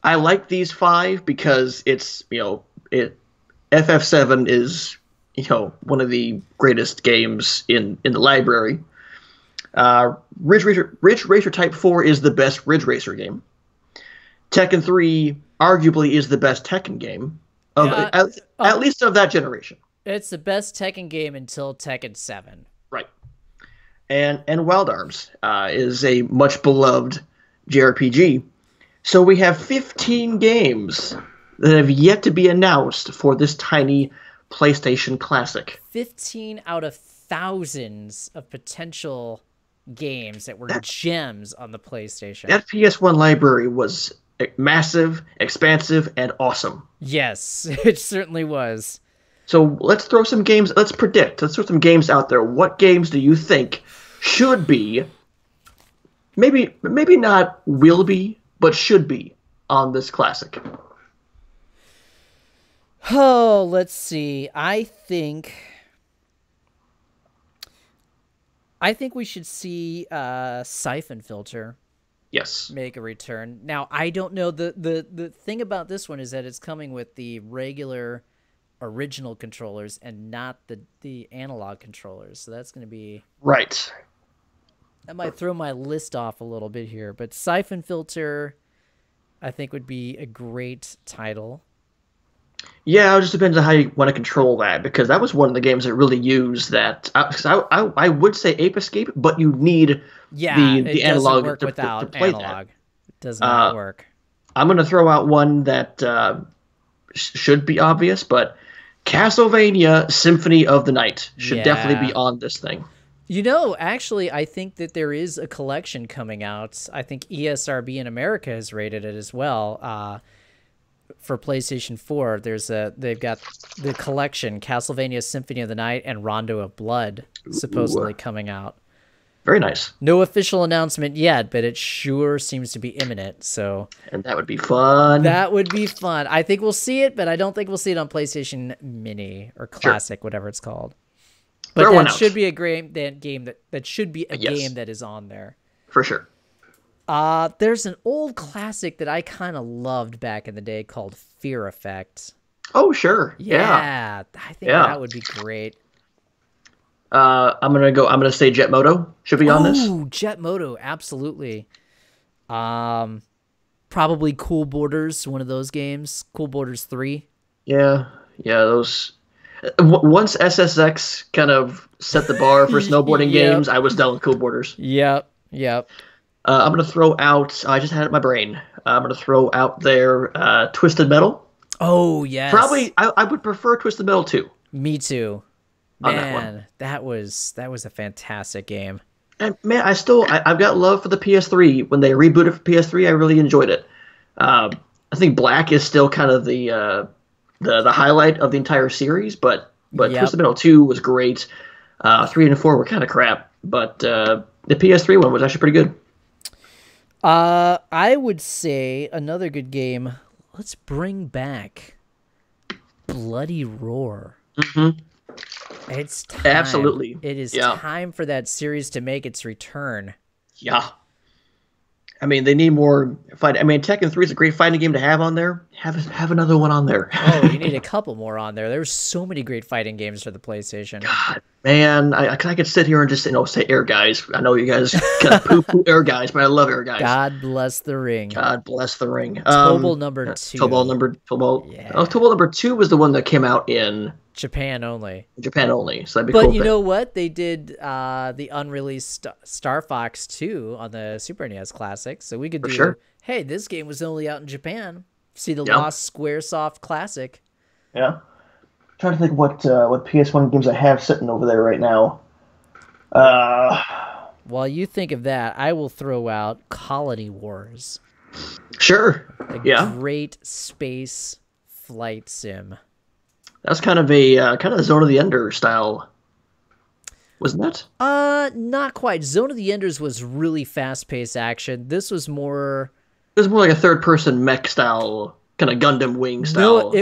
like these 5 because it's, FF7 is, one of the greatest games in the library. Ridge Racer Type 4 is the best Ridge Racer game. Tekken 3 arguably is the best Tekken game, at least of that generation. It's the best Tekken game until Tekken 7. Right. And Wild Arms is a much beloved JRPG. So we have 15 games that have yet to be announced for this tiny PlayStation Classic. 15 out of thousands of potential games that were gems on the PlayStation. That PS1 library was massive, expansive, and awesome. Yes, it certainly was. So let's throw some games. Let's throw some games out there. What games do you think should be, maybe not will be, but should be on this Classic? Oh, let's see. I think we should see Siphon Filter. Yes. Make a return. Now, I don't know. The thing about this one is that it's coming with the regular original controllers and not the analog controllers. So that's going to be... Right. That might throw my list off a little bit here. But Siphon Filter, I think, would be a great title. Yeah, it just depends on how you want to control that, because that was one of the games that really used that. I would say Ape Escape, but you need the analog work to play analog. It does not work. I'm going to throw out one that should be obvious, but Castlevania Symphony of the Night should definitely be on this thing. Actually, I think that there is a collection coming out. I think ESRB in America has rated it as well. For PlayStation 4, they've got the collection Castlevania Symphony of the Night and Rondo of Blood supposedly coming out. Very nice. No official announcement yet, but it sure seems to be imminent. So, and that would be fun. That would be fun. I think we'll see it, but I don't think we'll see it on PlayStation Mini or Classic, whatever it's called. But that should be a game that should be a game that is on there for sure. There's an old classic that I kind of loved back in the day called Fear Effect. Oh, sure. Yeah. I think that would be great. I'm gonna say Jet Moto should be on this. Oh, Jet Moto, absolutely. Probably Cool Borders, one of those games. Cool Borders 3. Yeah, those. Once SSX kind of set the bar for snowboarding games, I was done with Cool Borders. Yep. I'm going to throw out, I just had it in my brain, I'm going to throw out there Twisted Metal. Oh, yes. Probably, I would prefer Twisted Metal 2. Me too. Man, that was a fantastic game. And man, I've got love for the PS3. When they rebooted for PS3, I really enjoyed it. I think Black is still kind of the highlight of the entire series, but Twisted Metal 2 was great. 3 and 4 were kind of crap, but the PS3 one was actually pretty good. I would say another good game. Let's bring back Bloody Roar. Mm-hmm. It's time. Absolutely. It is time for that series to make its return. Yeah. I mean, they need more fight. I mean, Tekken 3 is a great fighting game to have on there. Have another one on there. Oh, you need a couple more on there. There's so many great fighting games for the PlayStation. God, man, I could sit here and just say Air Guys. I know you guys kind of poo-poo Air Guys, but I love Air Guys. God bless the ring. God bless the ring. Tobal number 2. Tobal number 2 was the one that came out in Japan only. Japan only. So that'd be cool. But you know what? They did the unreleased Star Fox 2 on the Super NES Classic, so we could do. Sure. Hey, this game was only out in Japan. See the Lost Squaresoft Classic. Yeah. I'm trying to think what PS1 games I have sitting over there right now. While you think of that, I will throw out Colony Wars. Sure. A great space flight sim. That's kind of a Zone of the Ender style, wasn't that? Not quite. Zone of the Enders was really fast-paced action. This was more. It was more like a third-person mech style, kind of Gundam Wing style.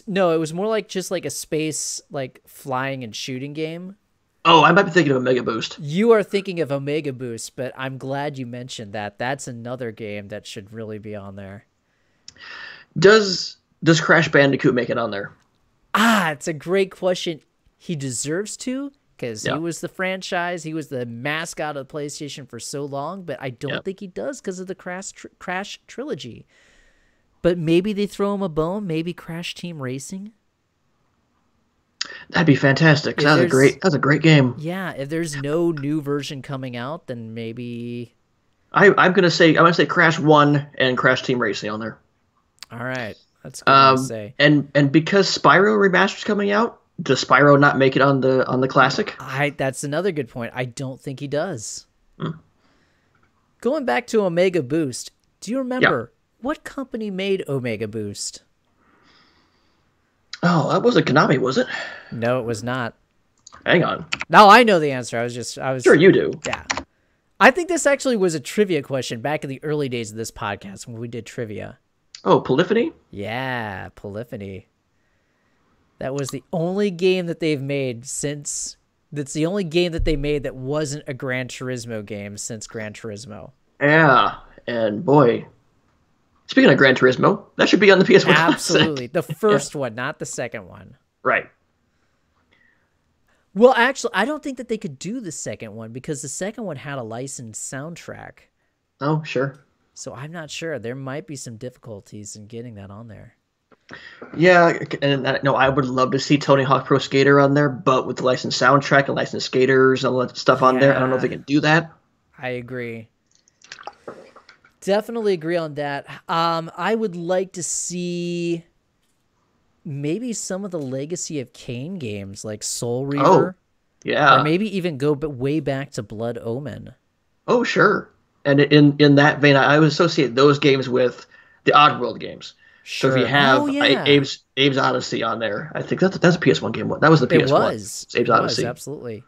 No, it was more like just like a space like flying and shooting game. Oh, I might be thinking of Omega Boost. You are thinking of Omega Boost, but I'm glad you mentioned that. That's another game that should really be on there. Does Crash Bandicoot make it on there? It's a great question. He deserves to, because he was the franchise. He was the mascot of the PlayStation for so long, but I don't think he does because of the Crash trilogy. But maybe they throw him a bone. Maybe Crash Team Racing. That'd be fantastic. That's a great game. Yeah, if there's no new version coming out, then maybe. I'm gonna say Crash 1 and Crash Team Racing on there. All right. That's good to say. And because Spyro Remastered's coming out, does Spyro not make it on the classic? That's another good point. I don't think he does. Going back to Omega Boost, do you remember what company made Omega Boost? Oh, that wasn't Konami, was it? No, it was not. Hang on. No, I know the answer. I was Sure you do. Yeah. I think this actually was a trivia question back in the early days of this podcast when we did trivia. Oh, Polyphony? Yeah, Polyphony. That was the only game that they've made since... That's the only game that they made that wasn't a Gran Turismo game since Gran Turismo. Yeah, and boy... Speaking of Gran Turismo, that should be on the PS1 Absolutely. The first one, not the second one. Right. Well, actually, I don't think that they could do the second one because the second one had a licensed soundtrack. Oh, sure. So I'm not sure. There might be some difficulties in getting that on there. Yeah, and I would love to see Tony Hawk Pro Skater on there, but with the licensed soundtrack and licensed skaters and all that stuff on there, I don't know if they can do that. I agree. Definitely agree on that. I would like to see maybe some of the Legacy of Kain games like Soul Reaver. Oh, yeah. Or maybe even go way back to Blood Omen. Oh, sure. And in that vein, I would associate those games with the Oddworld games. Sure. So if you have Abe's Odyssey on there, I think that's a PS1 game. That was the PS1. It was. Abe's Odyssey. Absolutely.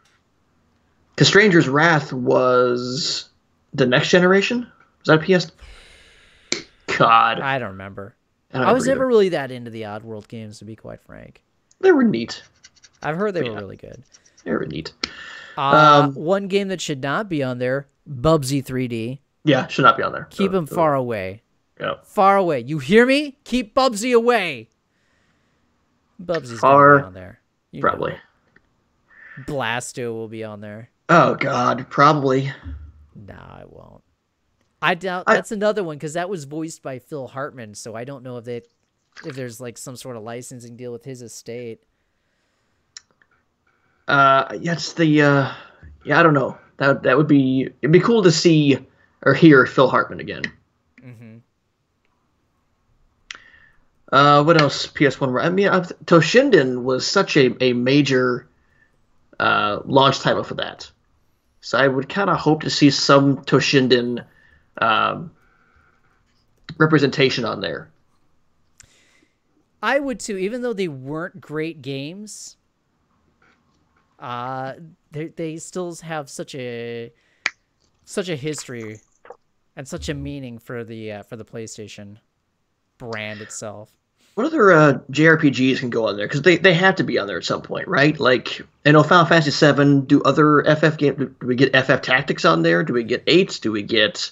Because Stranger's Wrath was the next generation? Was that a PS? God. I don't remember. I was never really that into the Oddworld games, to be quite frank. They were neat. I've heard they were really good. They were neat. One game that should not be on there, Bubsy 3D. Yeah, should not be on there. Keep him far away. Yeah. Far away. You hear me? Keep Bubsy away. Bubsy's going to be on there. Probably. Blasto will be on there. Oh, God. Probably. No, I won't. I doubt that's another one because that was voiced by Phil Hartman, so I don't know if there's like some sort of licensing deal with his estate. I don't know. That would be it'd be cool to see or hear Phil Hartman again. Mm-hmm. What else? PS1. I mean, Toshinden was such a major launch title for that, so I would kind of hope to see some Toshinden representation on there. I would too, even though they weren't great games. They still have such a history and such a meaning for the PlayStation brand itself. What other JRPGs can go on there? Because they have to be on there at some point, right? Like, I know Final Fantasy VII. Do other FF games? Do we get FF Tactics on there? Do we get 8s? Do we get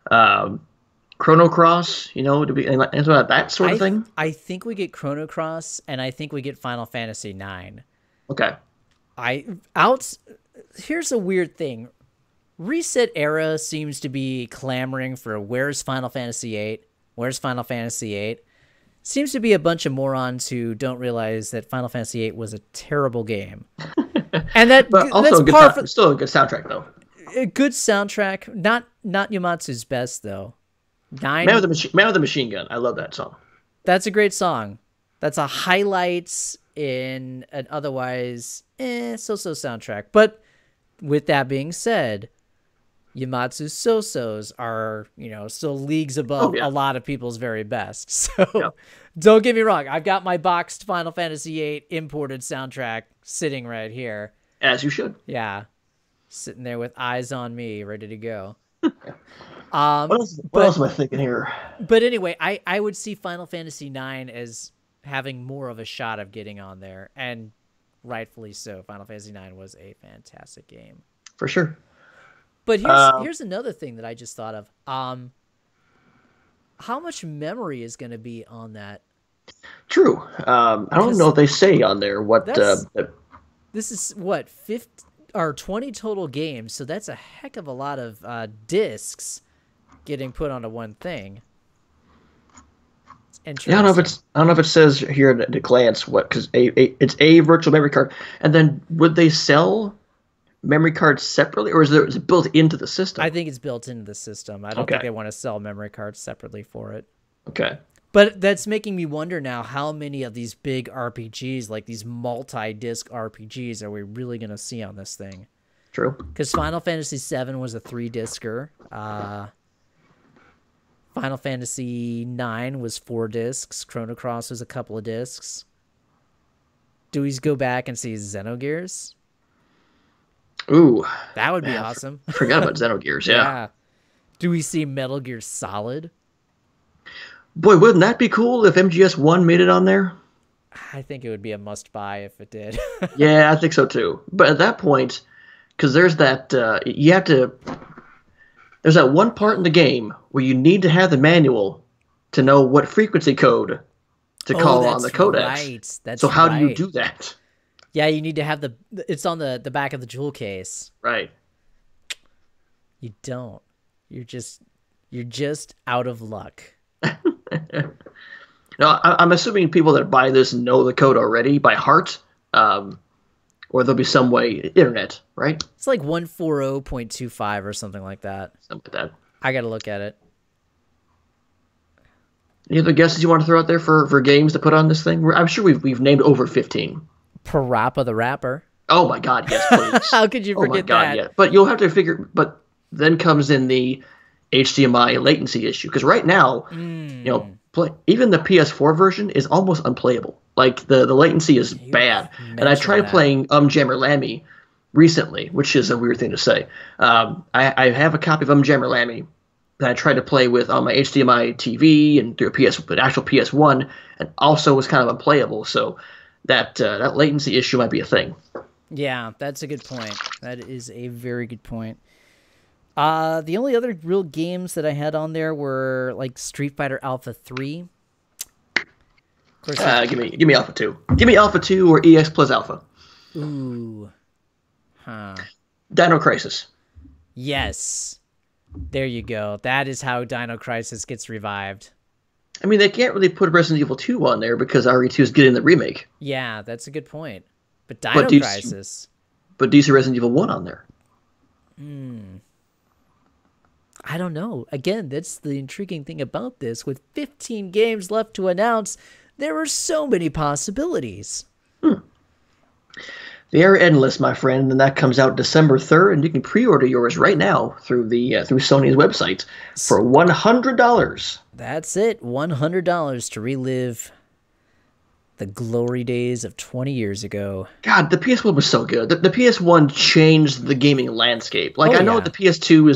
Chrono Cross? You know, do we anything about that sort of thing? I think we get Chrono Cross, and I think we get Final Fantasy IX. Okay. Here's a weird thing. Reset Era seems to be clamoring for where's Final Fantasy VIII? Where's Final Fantasy VIII? Seems to be a bunch of morons who don't realize that Final Fantasy VIII was a terrible game. And but also that's still a good soundtrack though. A good soundtrack, not Yamatsu's best though. Man with the Machine Gun. I love that song. That's a great song. That's a highlight in an otherwise so-so soundtrack. But with that being said, Yamatsu's so-sos are, still leagues above a lot of people's very best. So Don't get me wrong. I've got my boxed Final Fantasy VIII imported soundtrack sitting right here. As you should. Yeah. Sitting there with eyes on me, ready to go. What else am I thinking here? But anyway, I would see Final Fantasy IX as having more of a shot of getting on there. And rightfully so. Final Fantasy IX was a fantastic game. For sure. But here's another thing that I just thought of. How much memory is going to be on that? True. I don't know if they say on there what. This is what 20 total games, so that's a heck of a lot of discs getting put onto one thing. Yeah, I don't know if it says here at a glance what, because it's a virtual memory card, and then would they sell memory cards separately, or is it built into the system? I think it's built into the system. I don't think they want to sell memory cards separately for it. Okay. But that's making me wonder now how many of these big RPGs, like these multi-disc RPGs, are we really going to see on this thing? True. Because Final Fantasy VII was a 3-discer. Final Fantasy IX was 4 discs. Chrono Cross was a couple of discs. Do we go back and see Xenogears? Ooh. That would be awesome. I forgot about Xenogears, yeah. Do we see Metal Gear Solid? Boy, wouldn't that be cool if MGS1 made it on there? I think it would be a must-buy if it did. Yeah, I think so too. But at that point, because there's that, there's that one part in the game where you need to have the manual to know what frequency code to call on the codecs. Right. That's so how do you do that? Yeah, you need to have it's on the back of the jewel case. Right. You don't. You're just out of luck. No, I'm assuming people that buy this know the code already by heart, or there'll be some way, internet, right? It's like 140.25 or something like that. Something like that. I got to look at it. Any other guesses you want to throw out there for games to put on this thing? I'm sure we've named over 15. Parappa the Rapper. Oh my God, yes, please. How could you forget that? Yeah. But you'll have to figure. But then comes in the HDMI latency issue, because right now, even the PS4 version is almost unplayable. Like the latency is bad. And I tried playing Jammer Lammy recently, which is a weird thing to say. I have a copy of Jammer Lammy that I tried to play with on my HDMI TV and through an actual PS1, and also was kind of unplayable. So that latency issue might be a thing. Yeah, that's a good point. That is a very good point. The only other real games that I had on there were like Street Fighter Alpha 3. Of course, give me Alpha 2. Give me Alpha 2 or EX plus Alpha. Ooh. Huh. Dino Crisis. Yes. There you go. That is how Dino Crisis gets revived. I mean, they can't really put Resident Evil 2 on there because RE2 is getting the remake. Yeah, that's a good point. But Dino Crisis. But do you see Resident Evil 1 on there? I don't know. Again, that's the intriguing thing about this. With 15 games left to announce, there are so many possibilities. They are endless, my friend, and that comes out December 3rd, and you can pre-order yours right now through Sony's website for $100. That's it, $100 to relive The glory days of 20 years ago. God, the PS1 was so good. The PS1 changed the gaming landscape. Like Oh, I know yeah. the PS2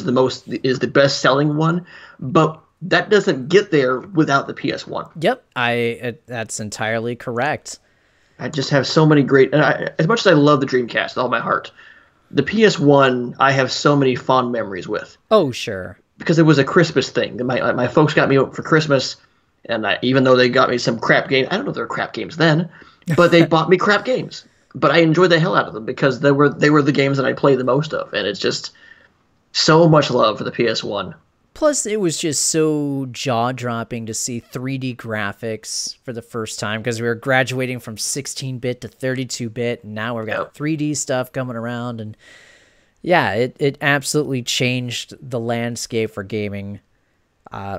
is the best selling one, but that doesn't get there without the PS1. Yep, that's entirely correct. I just have so many great. As much as I love the Dreamcast with all my heart, the PS1 I have so many fond memories with Oh, sure. because it was a Christmas thing. My folks got me for Christmas, and even though they got me some crap games, I don't know if they were crap games then, but they bought me crap games. But I enjoyed the hell out of them because they were the games that I played the most of, and it's just so much love for the PS1. Plus, it was just so jaw-dropping to see 3D graphics for the first time because we were graduating from 16-bit to 32-bit, and now we've got 3D stuff coming around. And yeah, it absolutely changed the landscape for gaming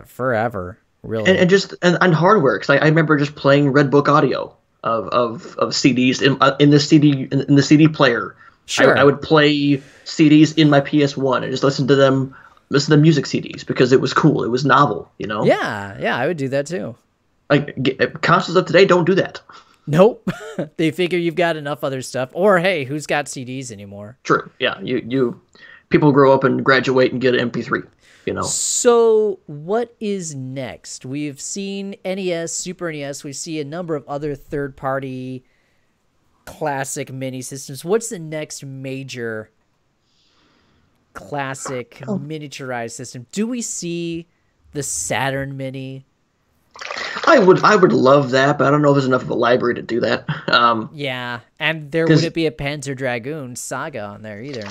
forever, really. And hardware, because I remember just playing Red Book audio of CDs in the CD player. Sure. I would play CDs in my PS1 and just listen to music CDs because it was cool. It was novel, you know? Yeah, I would do that too. Like, consoles of today don't do that. Nope. They figure you've got enough other stuff. Or, hey, who's got CDs anymore? True. Yeah. You people grow up and graduate and get an MP3, you know? So what is next? We've seen NES, Super NES. We see a number of other third-party classic mini systems. What's the next major classic miniaturized system? Do we see the Saturn Mini? I would love that, but I don't know if there's enough of a library to do that. Yeah, and there wouldn't be a Panzer Dragoon Saga on there either.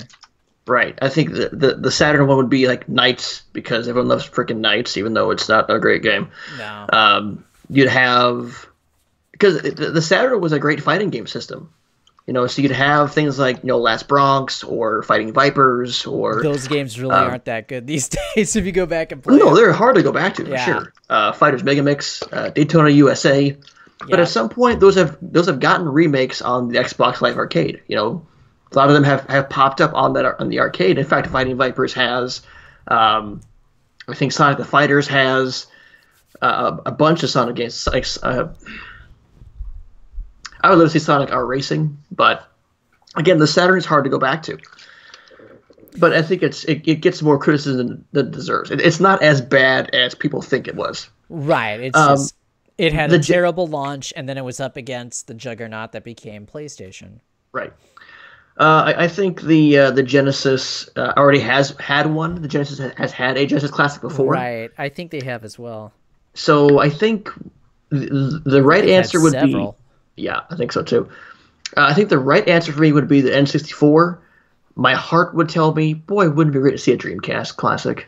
Right. I think the Saturn one would be like Knights because everyone loves freaking Knights, even though it's not a great game. No. You'd have because the Saturn was a great fighting game system. You know, so you'd have things like, Last Bronx or Fighting Vipers or... Those games really aren't that good these days if you go back and play No, them. they're hard to go back to, for sure. Fighters Megamix, Daytona USA. But at some point, those have gotten remakes on the Xbox Live Arcade. You know, a lot of them have popped up on the arcade. In fact, Fighting Vipers has... I think Sonic the Fighters has a bunch of Sonic games. I would love to see Sonic R Racing, but again, the Saturn is hard to go back to. But I think it gets more criticism than it deserves. It's not as bad as people think it was. Right. It's just it had a terrible launch, and then it was up against the juggernaut that became PlayStation. Right. I think the Genesis already has had one. The Genesis has had a Genesis Classic before. Right. I think they have as well. So I think the right answer would several. be... Yeah, I think so too. I think the right answer for me would be the N64. My heart would tell me, boy, wouldn't it be great to see a Dreamcast Classic.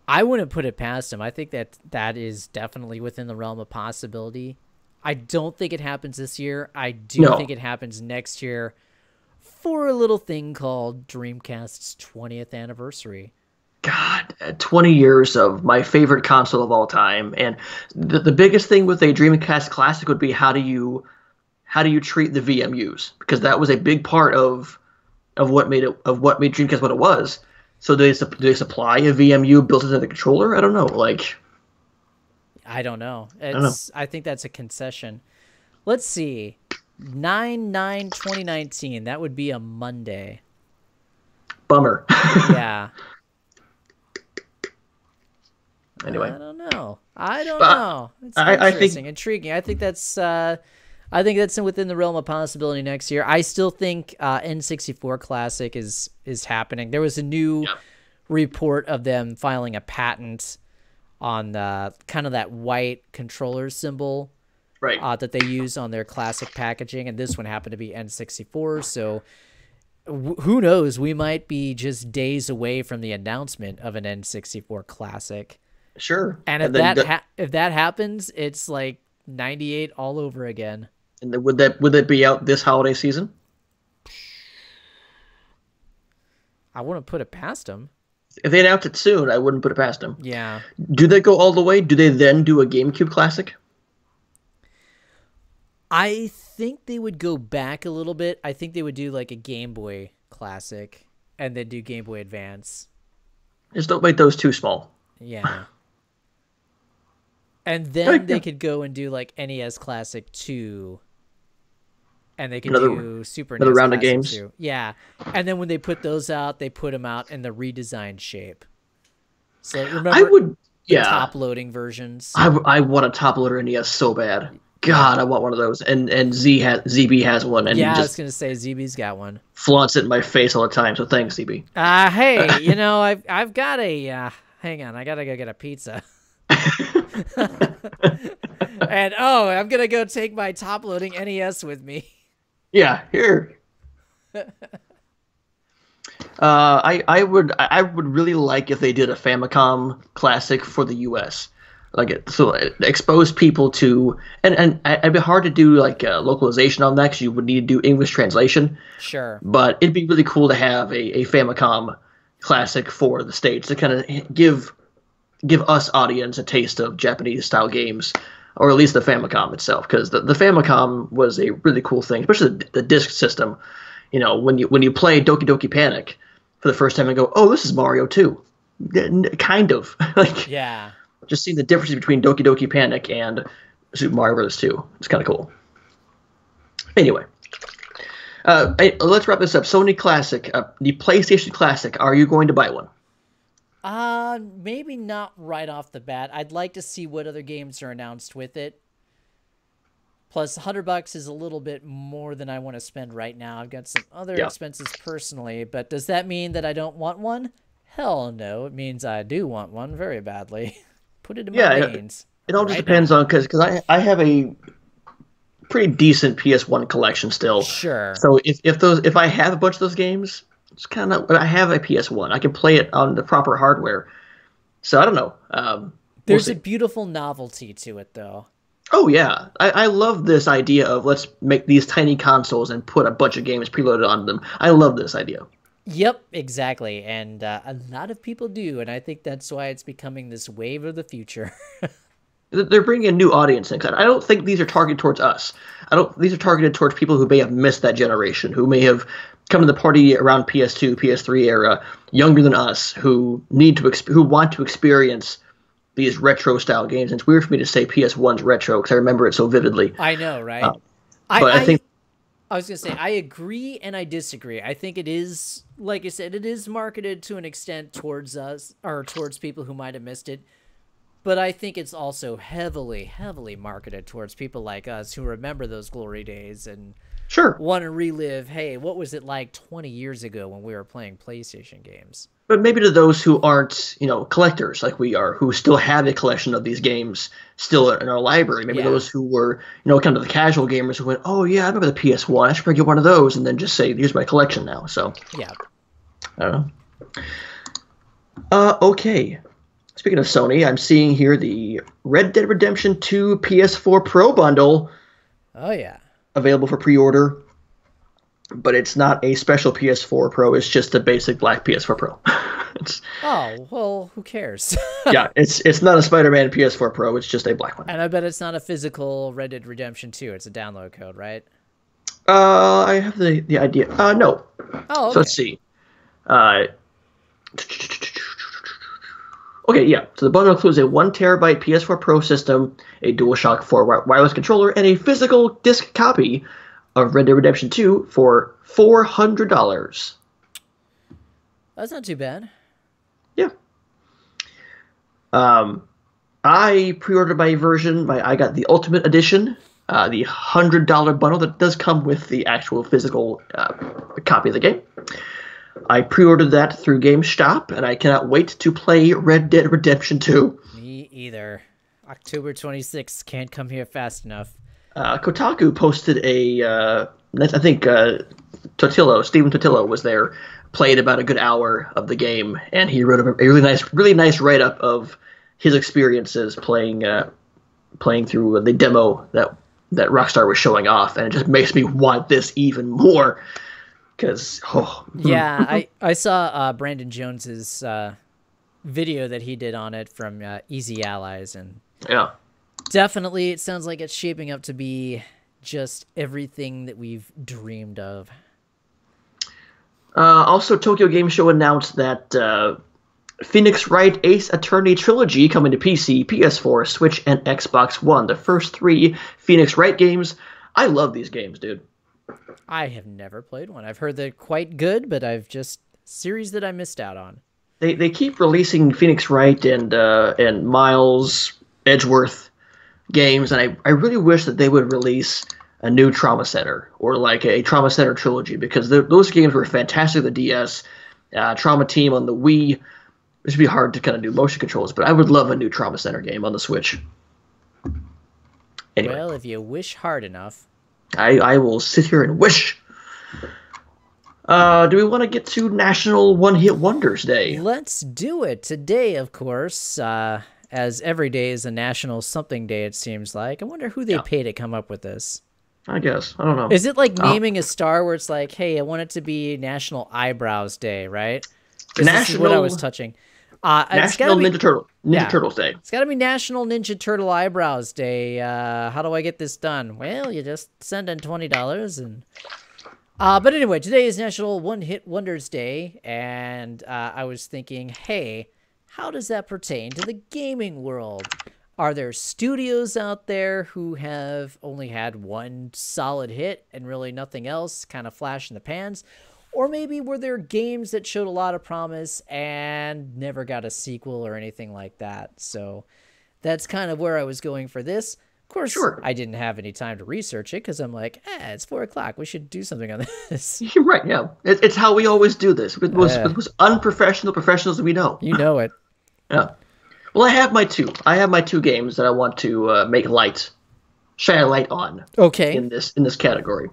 I wouldn't put it past him. I think that is definitely within the realm of possibility. I don't think it happens this year. I do think it happens next year for a little thing called Dreamcast's 20th anniversary. God, 20 years of my favorite console of all time, and the biggest thing with a Dreamcast Classic would be how do you treat the VMUs, because that was a big part of what made Dreamcast what it was. So do they supply a VMU built into the controller? I don't know. I don't know. I think that's a concession. Let's see. 9/9/2019. That would be a Monday. Bummer. Yeah. Anyway, I don't know. It's interesting, intriguing. I think that's within the realm of possibility next year. I still think N64 Classic is happening. There was a new report of them filing a patent on kind of that white controller symbol, right? That they use on their classic packaging, and this one happened to be N64. So who knows? We might be just days away from the announcement of an N64 Classic. Sure. And if that happens, it's like 98 all over again. And would that be out this holiday season? I wouldn't put it past them. If they announce it soon, I wouldn't put it past them. Yeah. Do they go all the way? Do they then do a GameCube Classic? I think they would go back a little bit. I think they would do like a Game Boy Classic and then do Game Boy Advance. Just don't make those too small. Yeah. And then they could go and do like NES Classic 2. And they could do Super another NES round of Classic games. 2. Yeah. And then when they put those out, they put them out in the redesigned shape. So remember top loading versions? I want a top loader NES so bad. God, I want one of those. And ZB has one, and yeah, he just I was gonna say ZB's got one. Flaunts it in my face all the time. So thanks, ZB. Hey, you know I've got a. Hang on, I gotta go get a pizza. And I'm gonna go take my top loading NES with me. Yeah, here. I would really like if they did a Famicom Classic for the U.S. Expose people to and it'd be hard to do like localization on that because you would need to do English translation. Sure. But it'd be really cool to have a Famicom Classic for the States to kind of give us audience a taste of Japanese style games, or at least the Famicom itself, because the Famicom was a really cool thing, especially the disc system. You know, when you play Doki Doki Panic for the first time and go, oh, this is Mario 2. Kind of. Yeah. Just seeing the difference between Doki Doki Panic and Super Mario Bros. 2. It's kind of cool. Anyway. Let's wrap this up. Sony Classic, the PlayStation Classic. Are you going to buy one? Maybe not right off the bat. I'd like to see what other games are announced with it. Plus, $100 is a little bit more than I want to spend right now. I've got some other expenses personally, but does that mean that I don't want one? Hell no. It means I do want one very badly. Put it in my veins. It all just depends on, because I have a pretty decent PS1 collection still. Sure. So if I have a bunch of those games, it's kind of, I have a PS1. I can play it on the proper hardware. So I don't know. There's a beautiful novelty to it, though. Oh, yeah. I love this idea of let's make these tiny consoles and put a bunch of games preloaded on them. I love this idea. Yep, exactly. And a lot of people do, and I think that's why it's becoming this wave of the future. They're bringing a new audience in. I don't think these are targeted towards us. These are targeted towards people who may have missed that generation, who may have come to the party around PS2, PS3 era, younger than us, who want to experience these retro style games. And it's weird for me to say PS1's retro because I remember it so vividly. I know, right? But I think I was going to say, I agree and I disagree. I think it is, like I said, it is marketed to an extent towards us, or towards people who might have missed it. But I think it's also heavily, heavily marketed towards people like us who remember those glory days and want to relive, hey, what was it like 20 years ago when we were playing PlayStation games? But maybe to those who aren't, collectors like we are, who still have a collection of these games still in our library. Maybe those who were, kind of the casual gamers who went, oh, yeah, I remember the PS1. I should probably get one of those and then just say, here's my collection now. So, yeah. I don't know. Okay. Speaking of Sony, I'm seeing here the Red Dead Redemption 2 PS4 Pro bundle. Oh, yeah. Available for pre-order. But it's not a special PS4 Pro. It's just a basic black PS4 Pro. Well, who cares? Yeah, it's not a Spider-Man PS4 Pro. It's just a black one. And I bet it's not a physical Red Dead Redemption 2. It's a download code, right? I have the idea. No. Oh, okay. So let's see. Okay, yeah. So the bundle includes a 1 terabyte PS4 Pro system, a DualShock 4 wireless controller, and a physical disc copy of Red Dead Redemption 2 for $400. That's not too bad. Yeah. I pre-ordered my version. I got the Ultimate Edition, the $100 bundle that does come with the actual physical copy of the game. I pre-ordered that through GameStop, and I cannot wait to play Red Dead Redemption 2. Me either. October 26th can't come here fast enough. Kotaku posted I think Stephen Totillo was there, played about a good hour of the game, and he wrote a really nice write-up of his experiences playing through the demo that Rockstar was showing off, and it just makes me want this even more. Yeah, I saw Brandon Jones's video that he did on it from Easy Allies, and yeah, definitely it sounds like it's shaping up to be just everything that we've dreamed of. Also, Tokyo Game Show announced that Phoenix Wright Ace Attorney Trilogy coming to PC, PS4, Switch, and Xbox One. The first 3 Phoenix Wright games. I love these games, dude. I have never played one. I've heard they're quite good, but I've just series that I missed out on. They keep releasing Phoenix Wright and Miles Edgeworth games, and I really wish that they would release a new Trauma Center or like a Trauma Center trilogy, because those games were fantastic on the DS. Trauma Team on the Wii. It should be hard to kind of do motion controls, but I would love a new Trauma Center game on the Switch. Anyway. Well, if you wish hard enough. I will sit here and wish. Do we want to get to National One Hit Wonders Day? Let's do it. Today, of course, as every day is a National Something Day, it seems like. I wonder who they pay to come up with this. I guess. I don't know. Is it like naming a star where it's like, hey, I want it to be National Eyebrows Day, right? This is what I was touching. National Ninja Turtles Day. It's got to be National Ninja Turtle Eyebrows Day. How do I get this done? Well, you just send in $20 and... but anyway, today is National One Hit Wonders Day, and I was thinking, hey, how does that pertain to the gaming world? Are there studios out there who have only had one solid hit and really nothing else, kind of flash in the pans? Or maybe were there games that showed a lot of promise and never got a sequel or anything like that? So that's kind of where I was going for this. Of course, I didn't have any time to research it because I'm like, it's 4 o'clock. We should do something on this. You're right, yeah. It's how we always do this. With most unprofessional professionals that we know. You know it. Yeah. Well, I have my two. I have my 2 games that I want to shine a light on. Okay. In this category.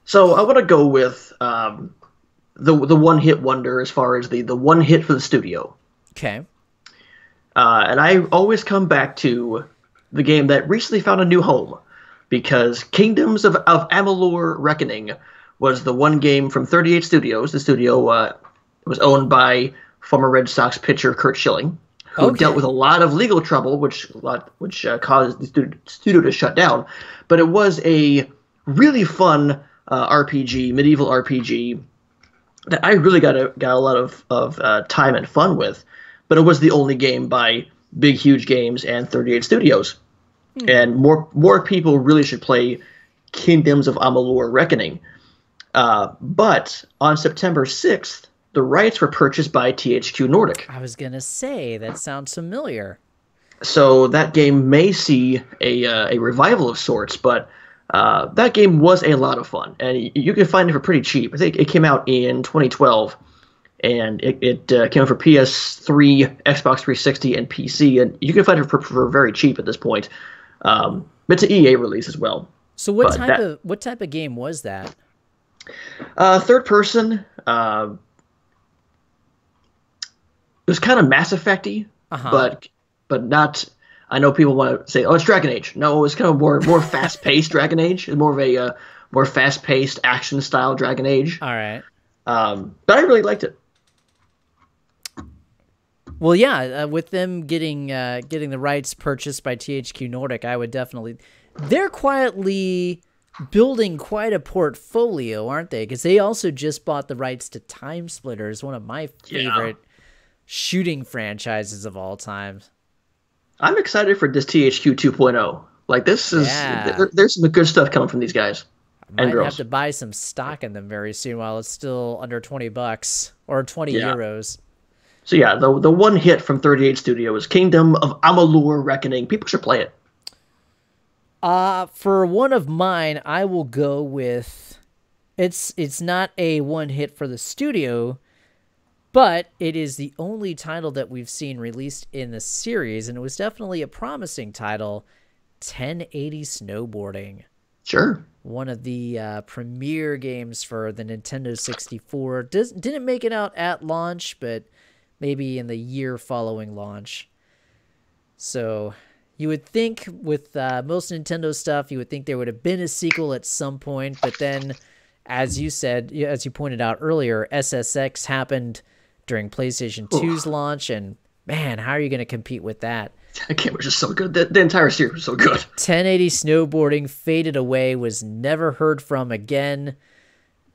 So I want to go with the one hit wonder as far as the one hit for the studio. Okay. And I always come back to the game that recently found a new home, because Kingdoms of Amalur Reckoning was the one game from 38 Studios. The studio was owned by former Red Sox pitcher Curt Schilling, who dealt with a lot of legal trouble, which caused the studio to shut down. But it was a really fun medieval RPG that I really got a lot of time and fun with. But it was the only game by Big Huge Games and 38 Studios. And more people really should play Kingdoms of Amalur Reckoning. But on September 6th, the rights were purchased by THQ Nordic. I was going to say, that sounds familiar. So that game may see a revival of sorts, but that game was a lot of fun. And you can find it for pretty cheap. I think it came out in 2012. And it came out for PS3, Xbox 360, and PC, and you can find it for very cheap at this point. It's an EA release as well. So what type of game was that? Third person. It was kind of Mass Effect-y, but not. I know people want to say, "Oh, it's Dragon Age." No, it's kind of more fast-paced Dragon Age. It's more of a more fast-paced action-style Dragon Age. All right. But I really liked it. Well, yeah, with them getting the rights purchased by THQ Nordic, I would definitely... They're quietly building quite a portfolio, aren't they? Because they also just bought the rights to Time Splitters, one of my favorite shooting franchises of all time. I'm excited for this THQ 2.0. Like, this is... There's some good stuff coming from these guys. I might have to buy some stock in them very soon while it's still under $20 or 20 euros. So yeah, the one hit from 38 Studios, Kingdom of Amalur Reckoning. People should play it. For one of mine, I will go with it's not a one hit for the studio, but it is the only title that we've seen released in the series, and it was definitely a promising title, 1080 Snowboarding. Sure. One of the premier games for the Nintendo 64. Didn't make it out at launch, but maybe in the year following launch. So you would think with most Nintendo stuff, you would think there would have been a sequel at some point. But then, as you said, as you pointed out earlier, SSX happened during PlayStation 2's launch. And man, how are you going to compete with that? That game was just so good. The entire series was so good. 1080 Snowboarding faded away, was never heard from again.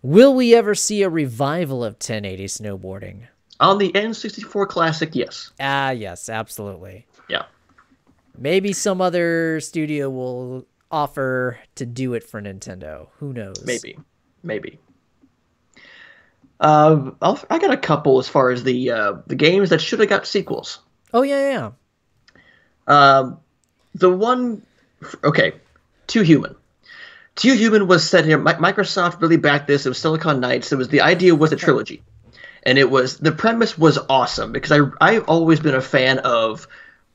Will we ever see a revival of 1080 Snowboarding? On the N64 Classic, yes. Yes, absolutely. Yeah. Maybe some other studio will offer to do it for Nintendo. Who knows? Maybe. I got a couple as far as the games that should have got sequels. Oh yeah. The one, okay, Too Human. Too Human was set here. Microsoft really backed this. It was Silicon Knights. The idea was a trilogy, and the premise was awesome because I've always been a fan of,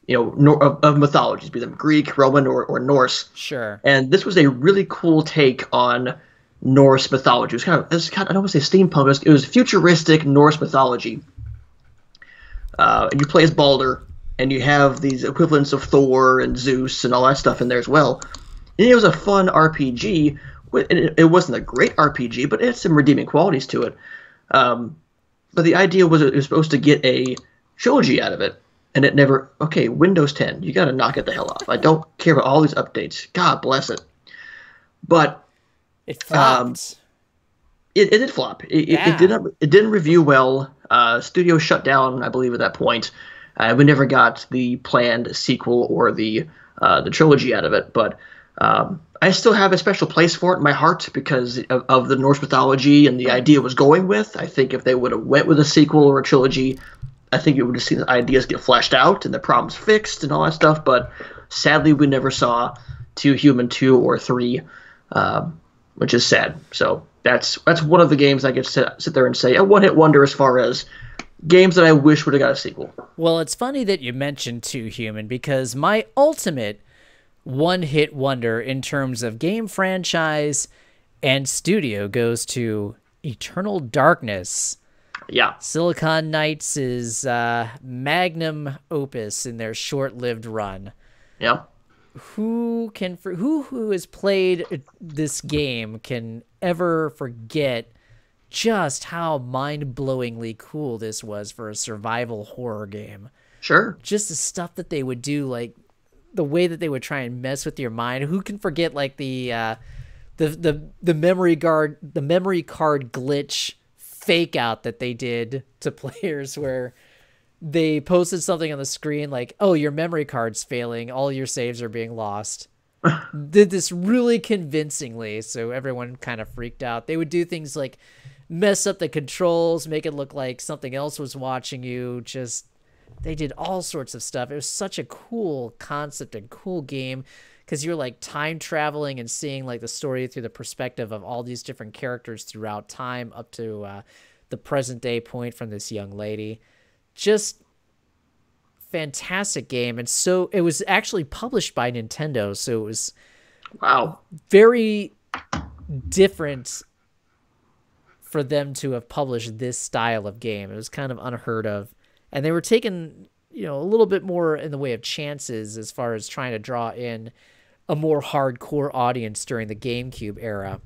of mythologies, be them Greek, Roman, or Norse. Sure. And this was a really cool take on Norse mythology. It was kind of I don't want to say steampunk. It was futuristic Norse mythology. You play as Balder, and you have these equivalents of Thor and Zeus and all that stuff in there as well. And it was a fun RPG. It wasn't a great RPG, but it had some redeeming qualities to it. But the idea was it was supposed to get a trilogy out of it, and it never. Okay, Windows 10, you got to knock it the hell off. I don't care about all these updates. God bless it. But it flopped. It did flop. It didn't review well. Studio shut down, I believe, at that point. We never got the planned sequel or the trilogy out of it, but I still have a special place for it in my heart because of the Norse mythology and the idea it was going with. I think if they would have went with a sequel or a trilogy, I think it would have seen the ideas get fleshed out and the problems fixed and all that stuff. But sadly, we never saw Too Human 2 or 3, which is sad. So that's one of the games I could sit there and say a one-hit wonder as far as games that I wish would have got a sequel. Well, it's funny that you mentioned Too Human because my ultimate one-hit wonder in terms of game franchise and studio goes to Eternal Darkness. Yeah. Silicon Knights' magnum opus in their short-lived run. Yeah. Who has played this game can ever forget just how mind-blowingly cool this was for a survival horror game. Sure. Just the stuff that they would do, like the way that they would try and mess with your mind. Who can forget like the memory card glitch fake out that they did to players where they posted something on the screen like, oh, your memory card's failing, all your saves are being lost. Did this really convincingly, so everyone kind of freaked out. They would do things like mess up the controls, make it look like something else was watching you. They did all sorts of stuff. It was such a cool concept and cool game because you're like time traveling and seeing like the story through the perspective of all these different characters throughout time up to the present day point from this young lady. Just fantastic game. And so it was actually published by Nintendo. So it was very different for them to have published this style of game. It was kind of unheard of. And they were taking, a little bit more in the way of chances as far as trying to draw in a more hardcore audience during the GameCube era.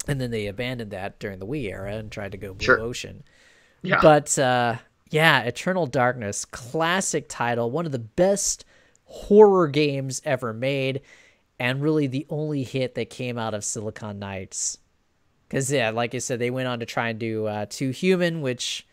And then they abandoned that during the Wii era and tried to go Blue Ocean. Yeah. But, Eternal Darkness, classic title, one of the best horror games ever made, and really the only hit that came out of Silicon Knights. Because, like I said, they went on to try and do Too Human, which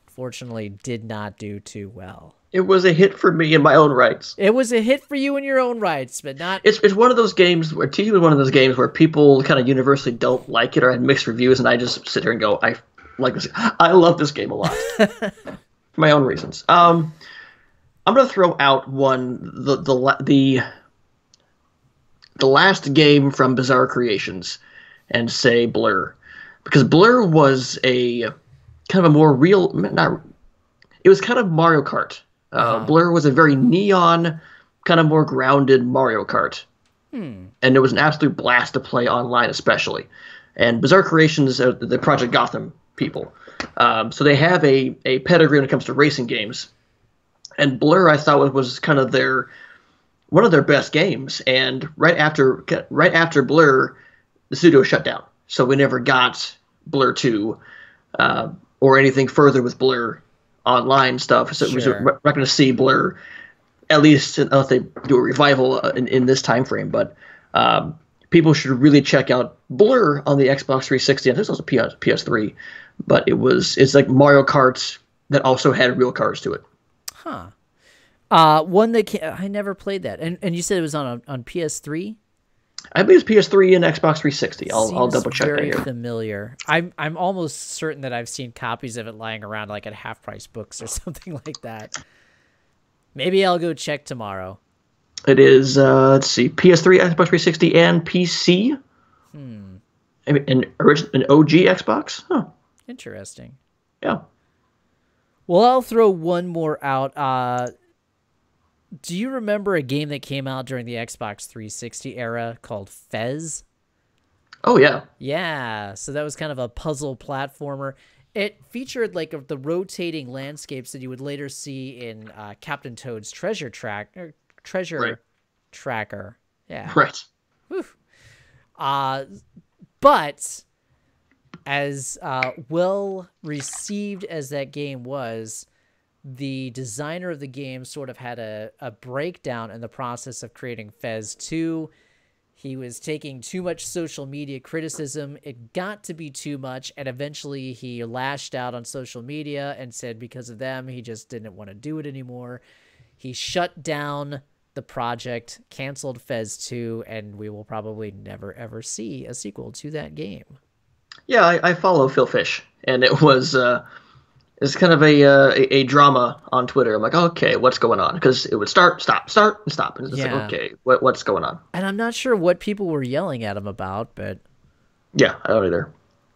fortunately did not do too well. It was a hit for me in my own rights. It was a hit for you in your own rights, but not... It's one of those games where Too Human is one of those games where people kind of universally don't like it or had mixed reviews, and I just sit here and go, I like this. I love this game a lot. For my own reasons. I'm going to throw out the last game from Bizarre Creations and say Blur. Because Blur was a kind of a more real... It was kind of Mario Kart. Blur was a very neon, kind of more grounded Mario Kart. And it was an absolute blast to play online especially. And Bizarre Creations, the Project Gotham people. So they have a pedigree when it comes to racing games. And Blur, I thought, was kind of one of their best games. And right after Blur, the studio shut down. So we never got Blur 2 or anything further with Blur online stuff. So we're not going to see Blur, at least unless they do a revival in this time frame. But people should really check out Blur on the Xbox 360. I think it was also PS3. But it's like Mario Kart that also had real cars to it. Huh. One that I never played that. And you said it was on PS3? I believe it's PS3 and Xbox 360. I'll double check that very here. familiar. I'm almost certain that I've seen copies of it lying around like at Half Price Books or something like that. Maybe I'll go check tomorrow. It is, let's see, PS3, Xbox 360, and PC. I mean, an OG Xbox? Huh. Interesting. Yeah. Well, I'll throw one more out. Do you remember a game that came out during the Xbox 360 era called Fez? Oh, yeah. Yeah, so that was kind of a puzzle platformer. It featured like the rotating landscapes that you would later see in Captain Toad's Treasure Tracker. Yeah. Right. Whew. But as well received as that game was, the designer of the game sort of had a breakdown in the process of creating Fez 2. He was taking too much social media criticism. It got to be too much, and eventually he lashed out on social media and said because of them, he just didn't want to do it anymore. He shut down the project, canceled Fez 2, and we will probably never, ever see a sequel to that game. Yeah, I follow Phil Fish, and it was it's kind of a drama on Twitter. I'm like, okay, what's going on? Because it would start, stop, and stop, and it's just like, okay, what's going on? And I'm not sure what people were yelling at him about, but yeah, I don't either.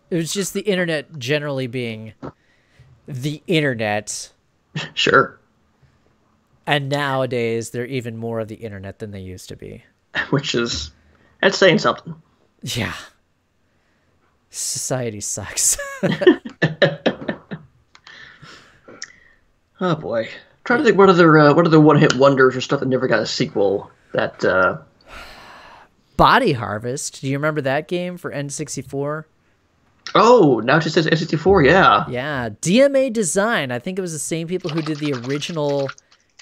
It was just the internet generally being the internet. Sure. And nowadays, they're even more of the internet than they used to be. Which is, that's saying something. Yeah. Society sucks. Oh boy, I'm trying to think what other one-hit wonders or stuff that never got a sequel. That Body Harvest. Do you remember that game for N64? Oh, now it just says N64. Yeah. Yeah, DMA Design. I think it was the same people who did the original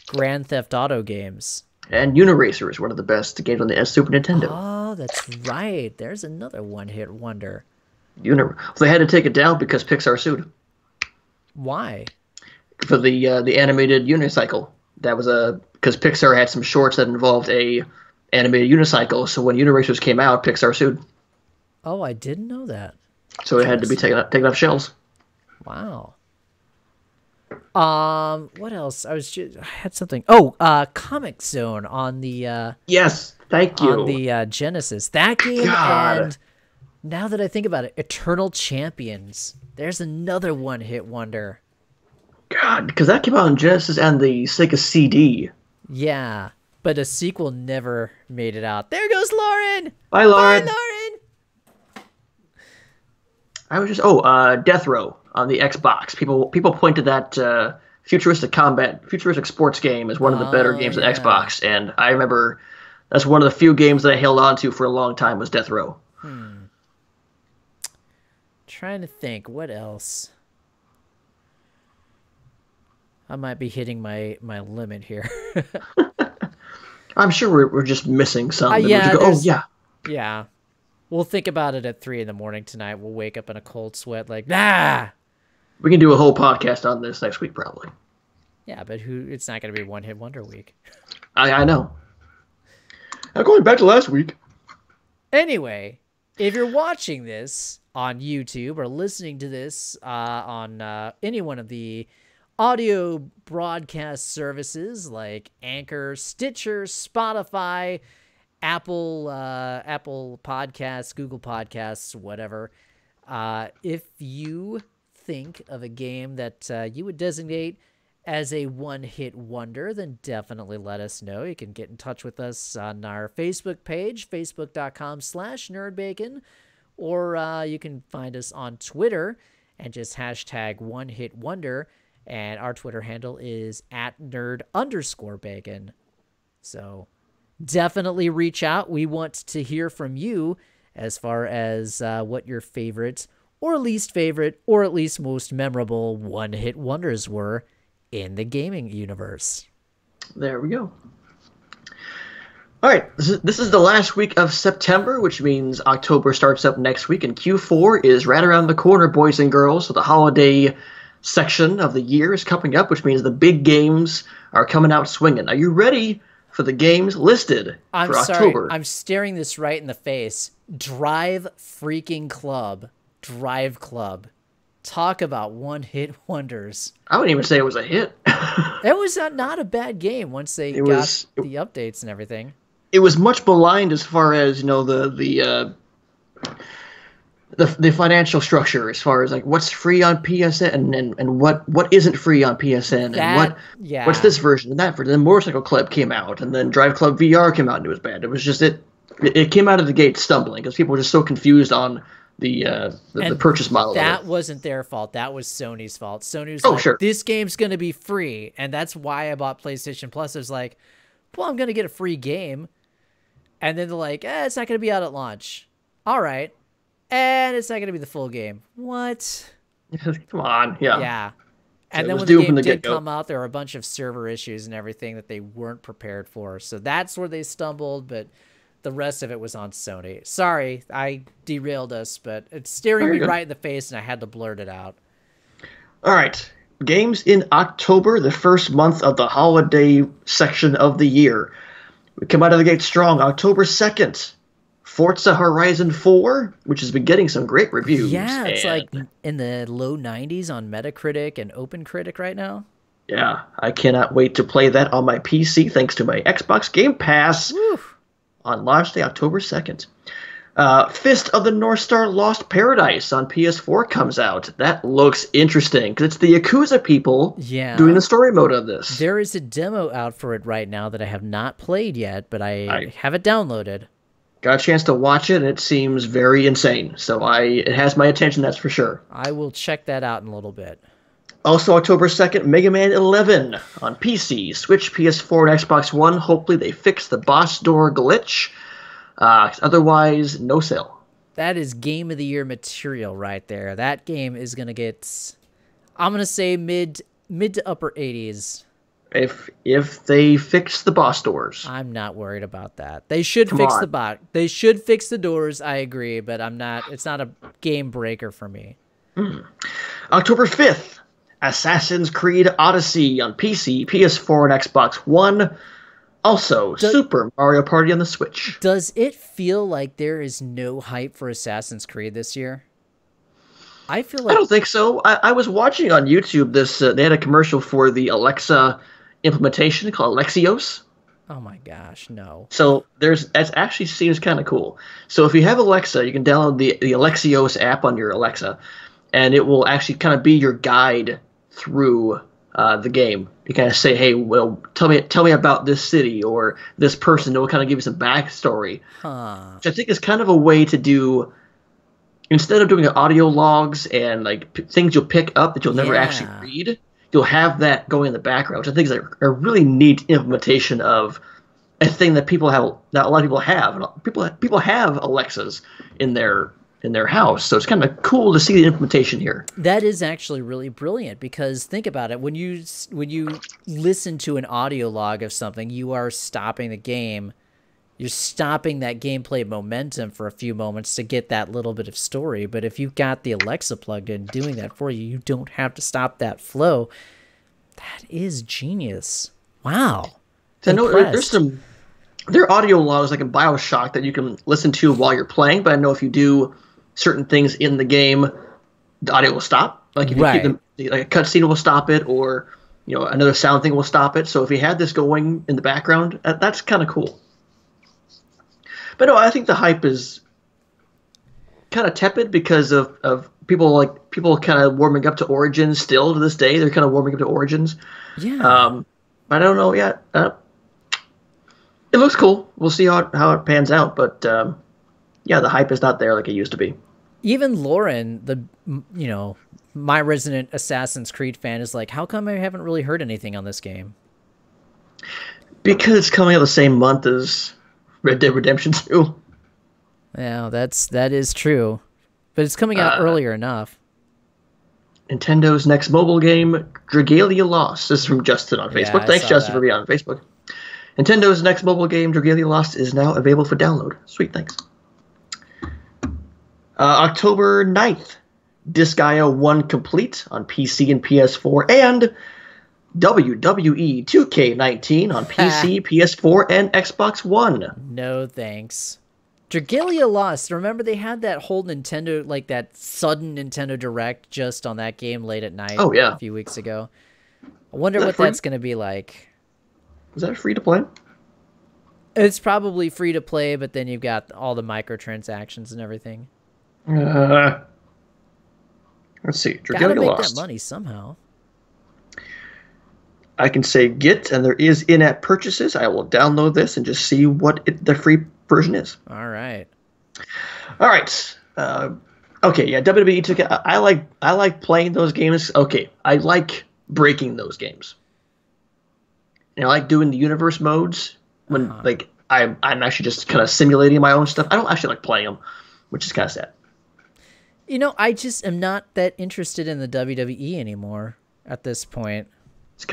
Grand Theft Auto games. And Uniracer is one of the best games on the Super Nintendo. Oh, that's right. There's another one-hit wonder. They had to take it down because Pixar sued. Why? For the animated unicycle. That was because Pixar had some shorts that involved a animated unicycle. So when Uniracers came out, Pixar sued. Oh, I didn't know that. So it had to be taken off shelves. Wow. What else? I had something. Oh, Comic Zone on the yes, thank you. On the Genesis. That game. God. And now that I think about it, Eternal Champions. There's another one-hit wonder. God, because that came out on Genesis and the Sega CD. Yeah, but a sequel never made it out. There goes Lauren. Bye, Lauren. Bye, Lauren. I was just Death Row on the Xbox. People pointed that futuristic sports game as one of the better games on Xbox, and I remember that's one of the few games that I held on to for a long time was Death Row. Trying to think, what else? I might be hitting my limit here. I'm sure we're just missing some. Yeah. We'll think about it at 3 a.m. tonight. We'll wake up in a cold sweat like, nah! We can do a whole podcast on this next week, probably. Yeah, but it's not going to be one-hit wonder week. I know. I'm going back to last week. Anyway, if you're watching this on YouTube or listening to this on any one of the audio broadcast services like Anchor, Stitcher, Spotify, Apple Podcasts, Google Podcasts, whatever. If you think of a game that you would designate as a one-hit wonder, then definitely let us know. You can get in touch with us on our Facebook page, facebook.com/NerdBacon, or you can find us on Twitter and just hashtag one-hit-wonder, and our Twitter handle is @nerd_bacon. So definitely reach out. We want to hear from you as far as what your favorite or least favorite or at least most memorable one-hit wonders were in the gaming universe. There we go. All right, this is the last week of September, which means October starts up next week, and Q4 is right around the corner, boys and girls. So the holiday section of the year is coming up, which means the big games are coming out swinging. Are you ready for the games listed I'm for sorry. October? I'm staring this right in the face. Drive freaking Club. Drive Club. Talk about one-hit wonders. I wouldn't even say it was a hit. It was not a bad game once they got the updates and everything. It was much maligned as far as, the financial structure, as far as like what's free on PSN and what isn't free on PSN and what's this version and that version. Then Motorcycle Club came out, and then Drive Club VR came out, and it was bad. It was just it came out of the gate stumbling because people were just so confused on the purchase model. That wasn't their fault. That was Sony's fault. Sony was like, sure, this game's going to be free, and that's why I bought PlayStation Plus. It was like, well, I'm going to get a free game, and then they're like, it's not going to be out at launch. All right. And it's not going to be the full game. What? Come on. Yeah. Yeah. And then when the game did come out, there were a bunch of server issues and everything that they weren't prepared for. So that's where they stumbled, but the rest of it was on Sony. Sorry, I derailed us, but it's staring me right in the face, and I had to blurt it out. All right. Games in October, the first month of the holiday section of the year. We come out of the gate strong. October 2nd. Forza Horizon 4, which has been getting some great reviews. Yeah, it's like in the low 90s on Metacritic and OpenCritic right now. Yeah, I cannot wait to play that on my PC thanks to my Xbox Game Pass. Woo. On launch day, October 2nd. Fist of the North Star Lost Paradise on PS4 comes out. That looks interesting because it's the Yakuza people doing the story mode of this. There is a demo out for it right now that I have not played yet, but I have it downloaded. Got a chance to watch it, and it seems very insane. So it has my attention, that's for sure. I will check that out in a little bit. Also, October 2nd, Mega Man 11 on PC, Switch, PS4, and Xbox One. Hopefully they fix the boss door glitch. Otherwise, no sale. That is Game of the Year material right there. That game is going to get, I'm going to say mid to upper 80s. If they fix the boss doors. I'm not worried about that. They should fix They should fix the doors, I agree, but it's not a game breaker for me. October 5th, Assassin's Creed Odyssey on PC, PS4, and Xbox One. Also, Super Mario Party on the Switch. Does it feel like there is no hype for Assassin's Creed this year? I feel like... I don't think so. I was watching on YouTube this. They had a commercial for the Alexa implementation called Alexios. Oh my gosh, no. So that actually seems kind of cool. So if you have Alexa, you can download the Alexios app on your Alexa, and it will actually kind of be your guide through the game. You kind of say, hey, well, tell me about this city or this person. It will kind of give you some backstory. Which I think is kind of a way to do, instead of doing audio logs and like things you'll pick up that you'll never actually read, you'll have that going in the background, which I think is a really neat implementation of a thing that a lot of people have. People have Alexas in their house, so it's kind of cool to see the implementation here. That is actually really brilliant, because think about it, when you listen to an audio log of something, you are stopping the game. You're stopping that gameplay momentum for a few moments to get that little bit of story. But if you've got the Alexa plugged in doing that for you, you don't have to stop that flow. That is genius. Wow. I know there are audio logs like in BioShock that you can listen to while you're playing, but I know if you do certain things in the game, the audio will stop. Like if you keep them, like a cutscene will stop it, or another sound thing will stop it. So if you had this going in the background, that's kind of cool. But no, I think the hype is kind of tepid because of people kind of warming up to Origins still to this day. They're kind of warming up to Origins. Yeah. I don't know yet. It looks cool. We'll see how it pans out. But the hype is not there like it used to be. Even Lauren, my resident Assassin's Creed fan, is like, how come I haven't really heard anything on this game? Because it's coming out the same month as Red Dead Redemption 2. Yeah, that is true. But it's coming out earlier enough. Nintendo next mobile game, Dragalia Lost. This is from Justin on Facebook. Thanks, Justin, for being on Facebook. Nintendo's next mobile game, Dragalia Lost, is now available for download. Sweet, thanks. October 9th, Disgaea 1 Complete on PC and PS4, and WWE 2K19 on PC, PS4, and Xbox One. No thanks. Dragalia Lost. Remember they had that whole Nintendo, like that sudden Nintendo Direct just on that game late at night a few weeks ago. I wonder what that's going to be like. Is that free to play? It's probably free to play, but then you've got all the microtransactions and everything. Let's see. Gotta make that money somehow. I can say get, and there is in-app purchases. I will download this and just see what the free version is. All right. Okay, yeah, WWE 2K. I like playing those games. Okay, I like breaking those games. And I like doing the universe modes when I'm actually just kind of simulating my own stuff. I don't actually like playing them, which is kind of sad. You know, I just am not that interested in the WWE anymore at this point. It's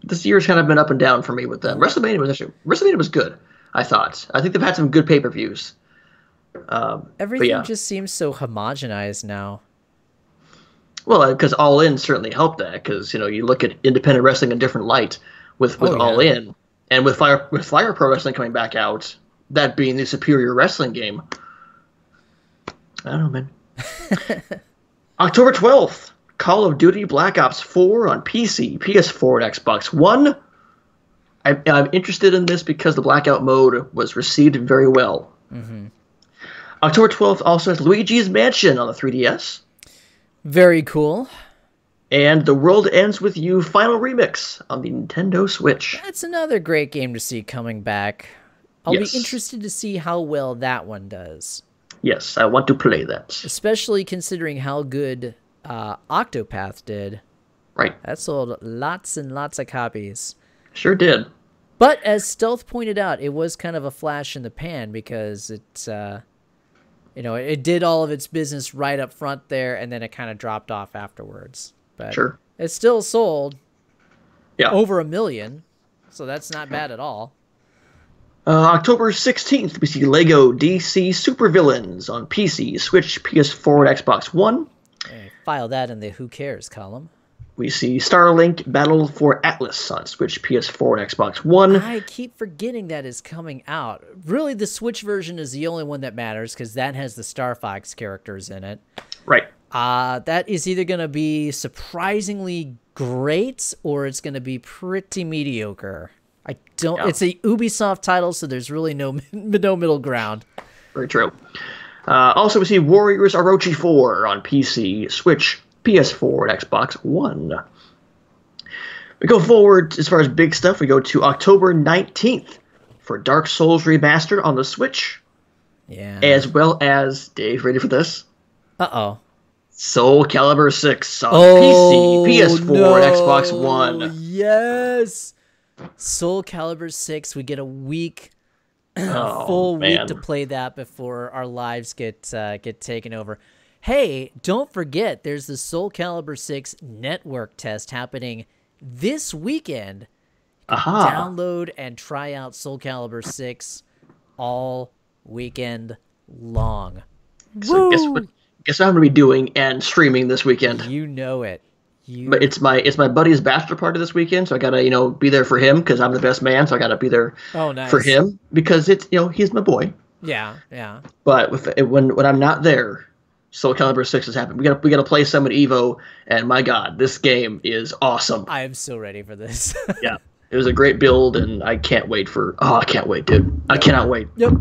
this year's kind of been up and down for me with them. WrestleMania was good, I thought. I think they've had some good pay-per-views. Everything just seems so homogenized now. Well, because All In certainly helped that, because you look at independent wrestling in a different light with All In, and with Fire Pro Wrestling coming back out, that being the superior wrestling game. I don't know, man. October 12th, Call of Duty Black Ops 4 on PC, PS4, and Xbox One. I'm interested in this because the Blackout mode was received very well. Mm-hmm. October 12th also has Luigi's Mansion on the 3DS. Very cool. And The World Ends With You Final Remix on the Nintendo Switch. That's another great game to see coming back. I'll be interested to see how well that one does. Yes, I want to play that. Especially considering how good Octopath did. Right. That sold lots and lots of copies. Sure did. But as Stealth pointed out, it was kind of a flash in the pan because it did all of its business right up front there, and then it kind of dropped off afterwards. But it still sold over 1 million, so that's not bad at all. October 16th, we see Lego DC Supervillains on PC, Switch, PS4, and Xbox One. File that in the Who Cares column. We see Starlink Battle for Atlas on Switch, PS4, and Xbox One. I keep forgetting that is coming out. Really, the Switch version is the only one that matters because that has the Star Fox characters in it. Right. That is either going to be surprisingly great or it's going to be pretty mediocre. It's a Ubisoft title, so there's really no middle ground. Very true. Also, we see Warriors Orochi 4 on PC, Switch, PS4, and Xbox One. We go forward as far as big stuff. We go to October 19th for Dark Souls Remastered on the Switch. Yeah. As well as, Dave, ready for this? Uh-oh. Soul Calibur 6 on PC, PS4, and Xbox One. Yes! Soul Calibur 6, we get a week, full week to play that before our lives get taken over. Hey, don't forget, there's the Soul Calibur 6 network test happening this weekend. Download and try out Soul Calibur 6 all weekend long. So guess what I'm going to be doing and streaming this weekend? You know it. But it's my buddy's bachelor party this weekend, so I gotta be there for him because I'm the best man, so I gotta be there for him because it's he's my boy. Yeah. But when I'm not there, Soul Calibur 6 has happened. We gotta play some at Evo, and my God, this game is awesome. I am so ready for this. Yeah, it was a great build, and I can't wait I can't wait, dude. I cannot wait. Yep.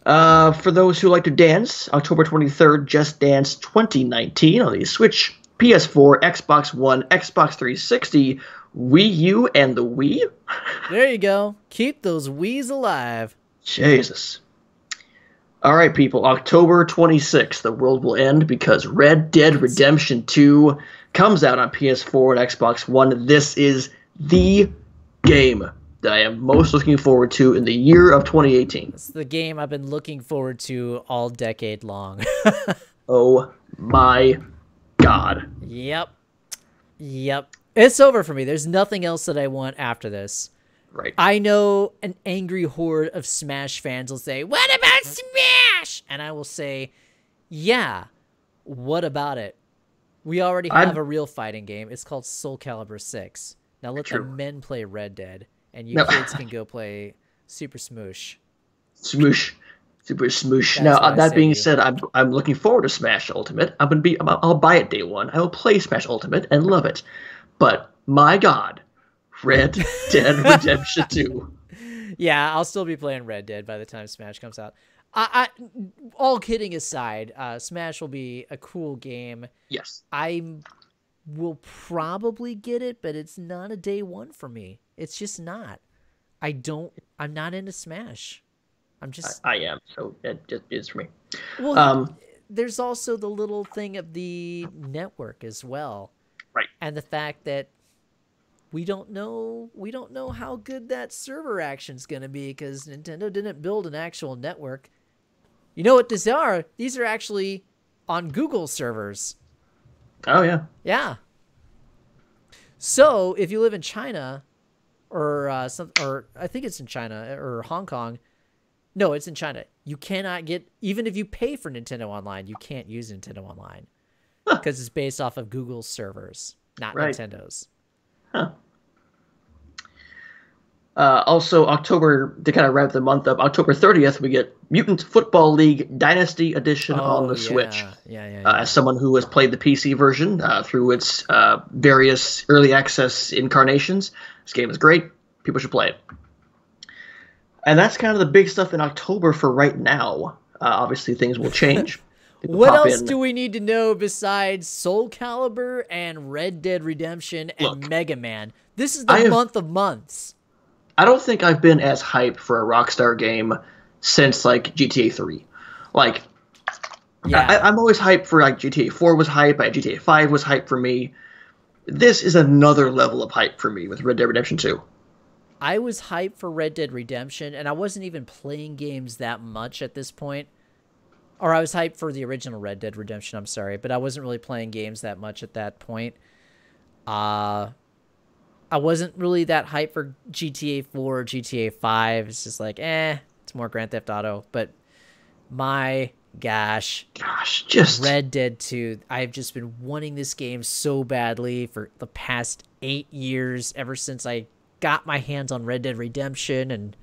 For those who like to dance, October 23rd, Just Dance 2019 on the Switch, PS4, Xbox One, Xbox 360, Wii U, and the Wii. There you go. Keep those Wiis alive. Jesus. All right, people. October 26th, the world will end because Red Dead Redemption 2 comes out on PS4 and Xbox One. This is the game that I am most looking forward to in the year of 2018. It's the game I've been looking forward to all decade long. Oh, my God. Yep. It's over for me. There's nothing else that I want after this. Right. I know an angry horde of Smash fans will say, "What about Smash?" And I will say, yeah, What about it? We already have a real fighting game. It's called Soul Calibur 6. Now let the men play Red Dead, and you kids can go play Super Smoosh. Smoosh. Super Smoosh. Now, that being said, I'm looking forward to Smash Ultimate. I'll buy it day one. I will play Smash Ultimate and love it. But my God, Red Dead Redemption 2. Yeah, I'll still be playing Red Dead by the time Smash comes out. All kidding aside, Smash will be a cool game. Yes. I will probably get it, but it's not a day one for me. It's just not. I'm not into Smash. I am, so it just is for me. Well, there's also the little thing of the network as well. Right. And the fact that we don't know how good that server action's going to be because Nintendo didn't build an actual network. You know what these are? These are actually on Google servers. Oh, yeah. Yeah. So if you live in China or I think it's in China or Hong Kong. No, it's in China. You cannot get, even if you pay for Nintendo Online, you can't use Nintendo Online because it's based off of Google's servers, not Nintendo's. Huh. Also, October, to kind of wrap the month up, October 30th, we get Mutant Football League Dynasty Edition on the Switch. Yeah. As someone who has played the PC version through its various early access incarnations, this game is great. People should play it. And that's kind of the big stuff in October for right now. Obviously, things will change. What else do we need to know besides Soul Calibur and Red Dead Redemption and Mega Man? This is the month of months. I don't think I've been as hyped for a Rockstar game since, like, GTA 3. Like, I'm always hyped for, like, GTA 4 was hype, GTA 5 was hype for me. This is another level of hype for me with Red Dead Redemption 2. I was hyped for Red Dead Redemption, and I wasn't even playing games that much at this point. Or I was hyped for the original Red Dead Redemption, I'm sorry, but I wasn't really playing games that much at that point. I wasn't really that hyped for GTA 4 or GTA 5. It's just like, it's more Grand Theft Auto. But my gosh, just Red Dead 2. I've just been wanting this game so badly for the past 8 years, ever since I got my hands on Red Dead Redemption, and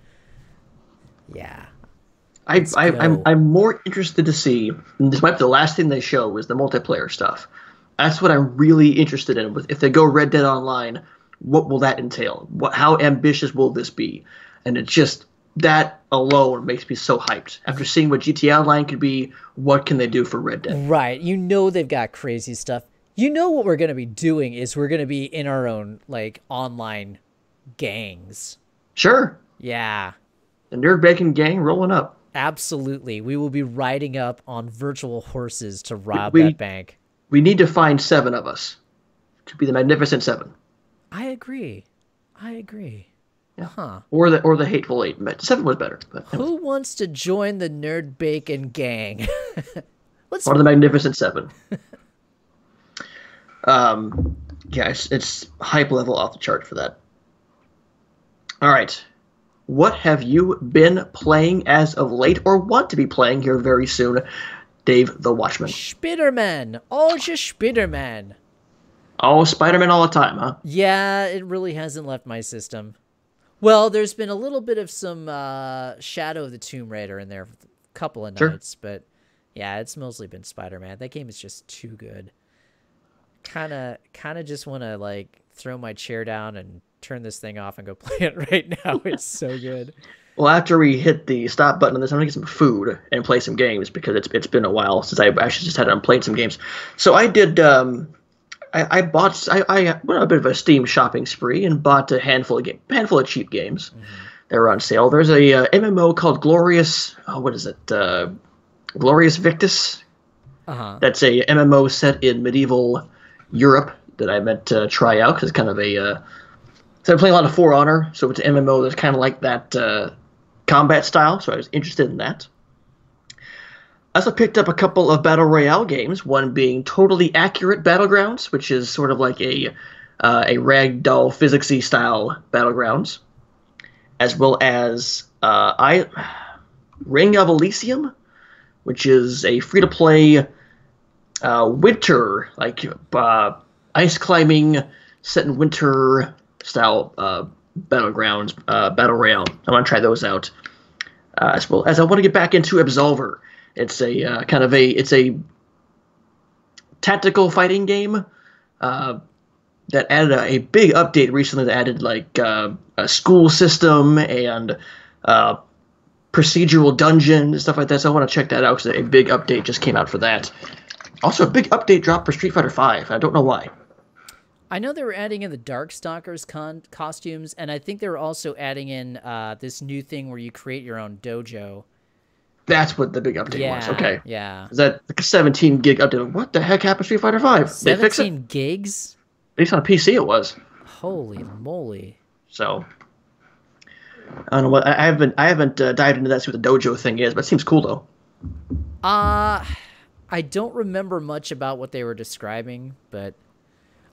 yeah. I'm more interested to see, and this might be the last thing they show, is the multiplayer stuff. That's what I'm really interested in. If they go Red Dead Online, what will that entail? How ambitious will this be? And it's just, that alone makes me so hyped. After seeing what GTA Online could be, what can they do for Red Dead? Right. You know they've got crazy stuff. You know what we're going to be doing is we're going to be in our own, like, online gangs. Sure. Yeah. The NerdBacon gang rolling up. Absolutely. We will be riding up on virtual horses to rob that bank. We need to find 7 of us to be the Magnificent 7. I agree. Yeah. Huh. Or the Hateful Eight. 7 was better. But who wants to join the NerdBacon gang? Or the Magnificent 7. Yeah, it's hype level off the chart for that. All right. What have you been playing as of late or want to be playing here very soon, Dave the Watchman? Spider-Man. Oh, just Spider-Man. Oh, Spider-Man all the time, huh? Yeah, it really hasn't left my system. Well, there's been a little bit of some Shadow of the Tomb Raider in there for a couple of nights, but yeah, it's mostly been Spider-Man. That game is just too good. Kind of just want to, like, throw my chair down and turn this thing off and go play it right now. It's so good. Well, after we hit the stop button on this, I'm gonna get some food and play some games because it's been a while since I actually just had played some games. So I did. I went on a bit of a Steam shopping spree and bought a handful of cheap games. Mm-hmm. They were on sale. There's a MMO called Glorious. Oh, what is it? Glorious Victus. Uh-huh. That's a MMO set in medieval Europe that I meant to try out because it's kind of a. So I'm playing a lot of For Honor, so it's an MMO that's kind of like that combat style, so I was interested in that. I also picked up a couple of Battle Royale games, one being Totally Accurate Battlegrounds, which is sort of like a ragdoll physics-y style Battlegrounds, as well as Ring of Elysium, which is a free-to-play winter, like ice climbing set in winter style battlegrounds, battle royale. I want to try those out. As well as I want to get back into Absolver. It's a it's a tactical fighting game that added a big update recently. That added like a school system and procedural dungeon and stuff like that. So I want to check that out because a big update just came out for that. Also, a big update dropped for Street Fighter V. I don't know why. I know they were adding in the Darkstalkers costumes, and I think they were also adding in this new thing where you create your own dojo. That's what the big update was. Okay. Yeah. Is that like a 17 gig update? What the heck happened to Street Fighter V? 17 gigs? At least on a PC it was. Holy moly. So I don't know what I haven't dived into that, see what the dojo thing is, but it seems cool though. I don't remember much about what they were describing, but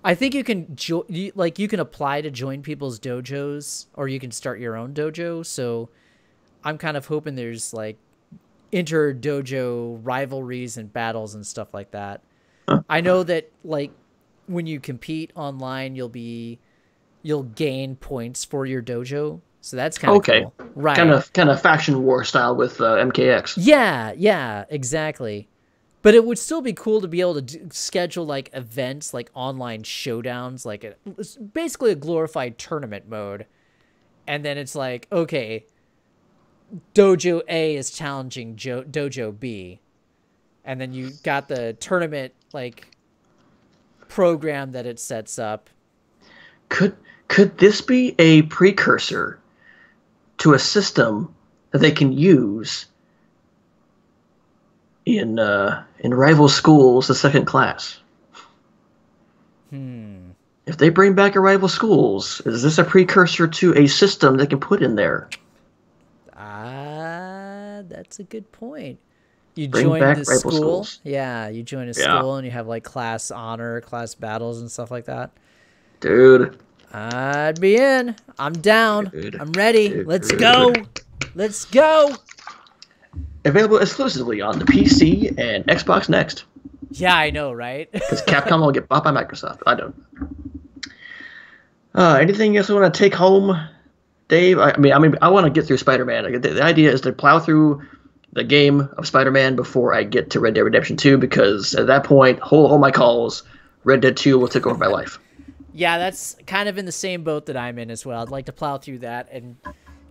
I think you can you can apply to join people's dojos, or you can start your own dojo. So I'm kind of hoping there's like inter-dojo rivalries and battles and stuff like that. Huh. I know that like when you compete online, you'll gain points for your dojo. So that's kind of cool. Right. Kind of faction war style with MKX. Yeah, exactly. But it would still be cool to be able to schedule like events, like online showdowns, like it's basically a glorified tournament mode. And then it's like, okay, Dojo A is challenging Dojo B. And then you got the tournament like program that it sets up. Could this be a precursor to a system that they can use in rival schools, the second class? If they bring back a rival schools, is this a precursor to a system they can put in there? That's a good point. You Bring join back the rival school. schools. Yeah, you join a school and you have like class honor, class battles and stuff like that. Dude. I'd be in. I'm down. Dude. I'm ready. Dude. Let's go. Let's go. Available exclusively on the PC and Xbox Next. Yeah, I know, right? Because Capcom will get bought by Microsoft. I don't. Anything else you want to take home, Dave? I mean, I want to get through Spider-Man. The idea is to plow through the game of Spider-Man before I get to Red Dead Redemption 2, because at that point, all my calls, Red Dead 2 will take over my life. Yeah, that's kind of in the same boat that I'm in as well. I'd like to plow through that and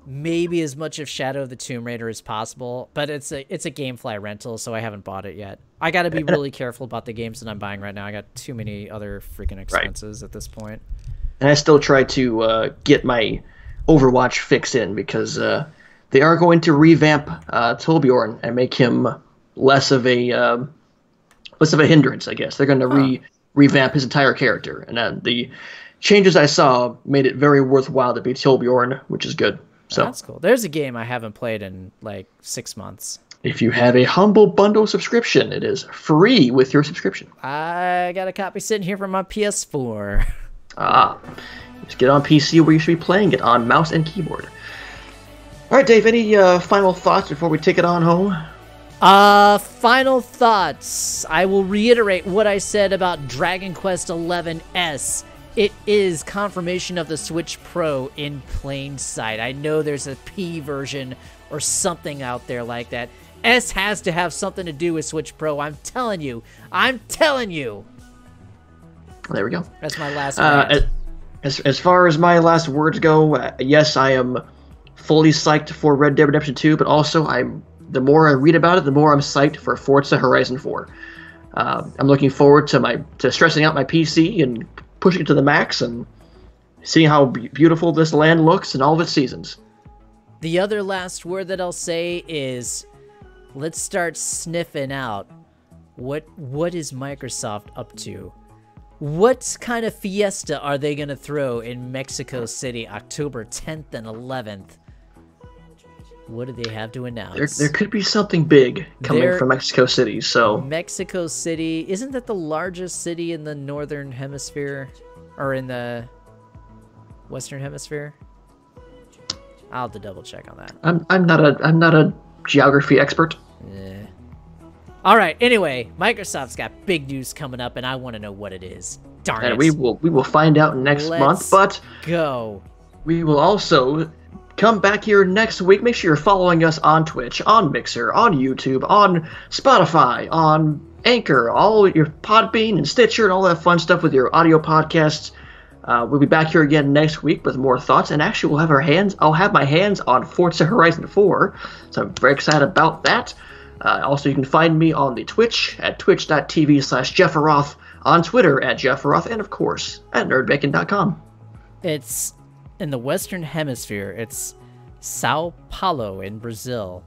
maybe as much of Shadow of the Tomb Raider as possible, but it's a GameFly rental, so I haven't bought it yet. I got to be really careful about the games that I'm buying right now. I got too many other freaking expenses at this point. And I still try to get my Overwatch fix in, because they are going to revamp Torbjorn and make him less of a hindrance, I guess. They're going to revamp his entire character, and the changes I saw made it very worthwhile to be Torbjorn, which is good. So that's cool. There's a game I haven't played in like 6 months. If you have a Humble Bundle subscription, it is free with your subscription. I got a copy sitting here from my PS4. Just get on PC where you should be playing it, on mouse and keyboard. All right, Dave, any final thoughts before we take it on home? Final thoughts. I will reiterate what I said about Dragon Quest XI S. It is confirmation of the Switch Pro in plain sight. I know there's a P version or something out there like that. S has to have something to do with Switch Pro. I'm telling you. There we go. That's my last rant. As far as my last words go, yes, I am fully psyched for Red Dead Redemption 2, but also the more I read about it, the more I'm psyched for Forza Horizon 4. I'm looking forward to stressing out my PC and pushing it to the max and seeing how beautiful this land looks in all of its seasons. The other last word that I'll say is, let's start sniffing out what is Microsoft up to? What kind of fiesta are they going to throw in Mexico City October 10th and 11th? What do they have to announce? There could be something big coming from Mexico City. So Mexico City, isn't that the largest city in the northern hemisphere, or in the western hemisphere? I'll have to double check on that. I'm not a geography expert. Yeah. All right. Anyway, Microsoft's got big news coming up, and I want to know what it is. Darn it. And we will find out next month. But go. We will also come back here next week. Make sure you're following us on Twitch, on Mixer, on YouTube, on Spotify, on Anchor, all your Podbean and Stitcher and all that fun stuff with your audio podcasts. We'll be back here again next week with more thoughts. And actually, I'll have my hands on Forza Horizon 4. So I'm very excited about that. Also, you can find me on the Twitch at twitch.tv/Jefferoth, on Twitter at Jefferoth, and of course at NerdBacon.com. It's in the Western Hemisphere. It's Sao Paulo in Brazil.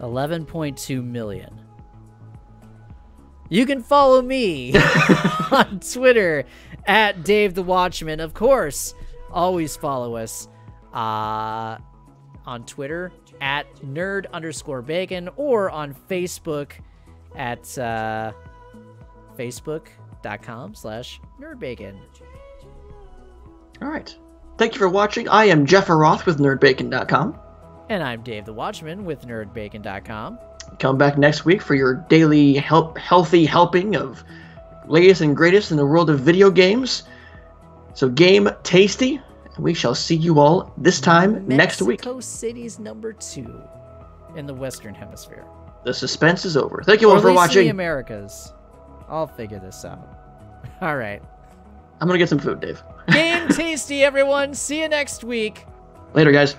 11.2 million. You can follow me on Twitter at Dave the Watchman. Of course, always follow us on Twitter at nerd_bacon or on Facebook at facebook.com/nerdbacon. All right. Thank you for watching. I am Jefferoth with NerdBacon.com. And I'm Dave the Watchman with NerdBacon.com. Come back next week for your daily healthy helping of latest and greatest in the world of video games. So game tasty. We shall see you all this time next week. Mexico City's #2 in the Western Hemisphere. The suspense is over. Thank you all for watching. The Americas. I'll figure this out. All right. I'm going to get some food, Dave. Game tasty, everyone. See you next week. Later, guys.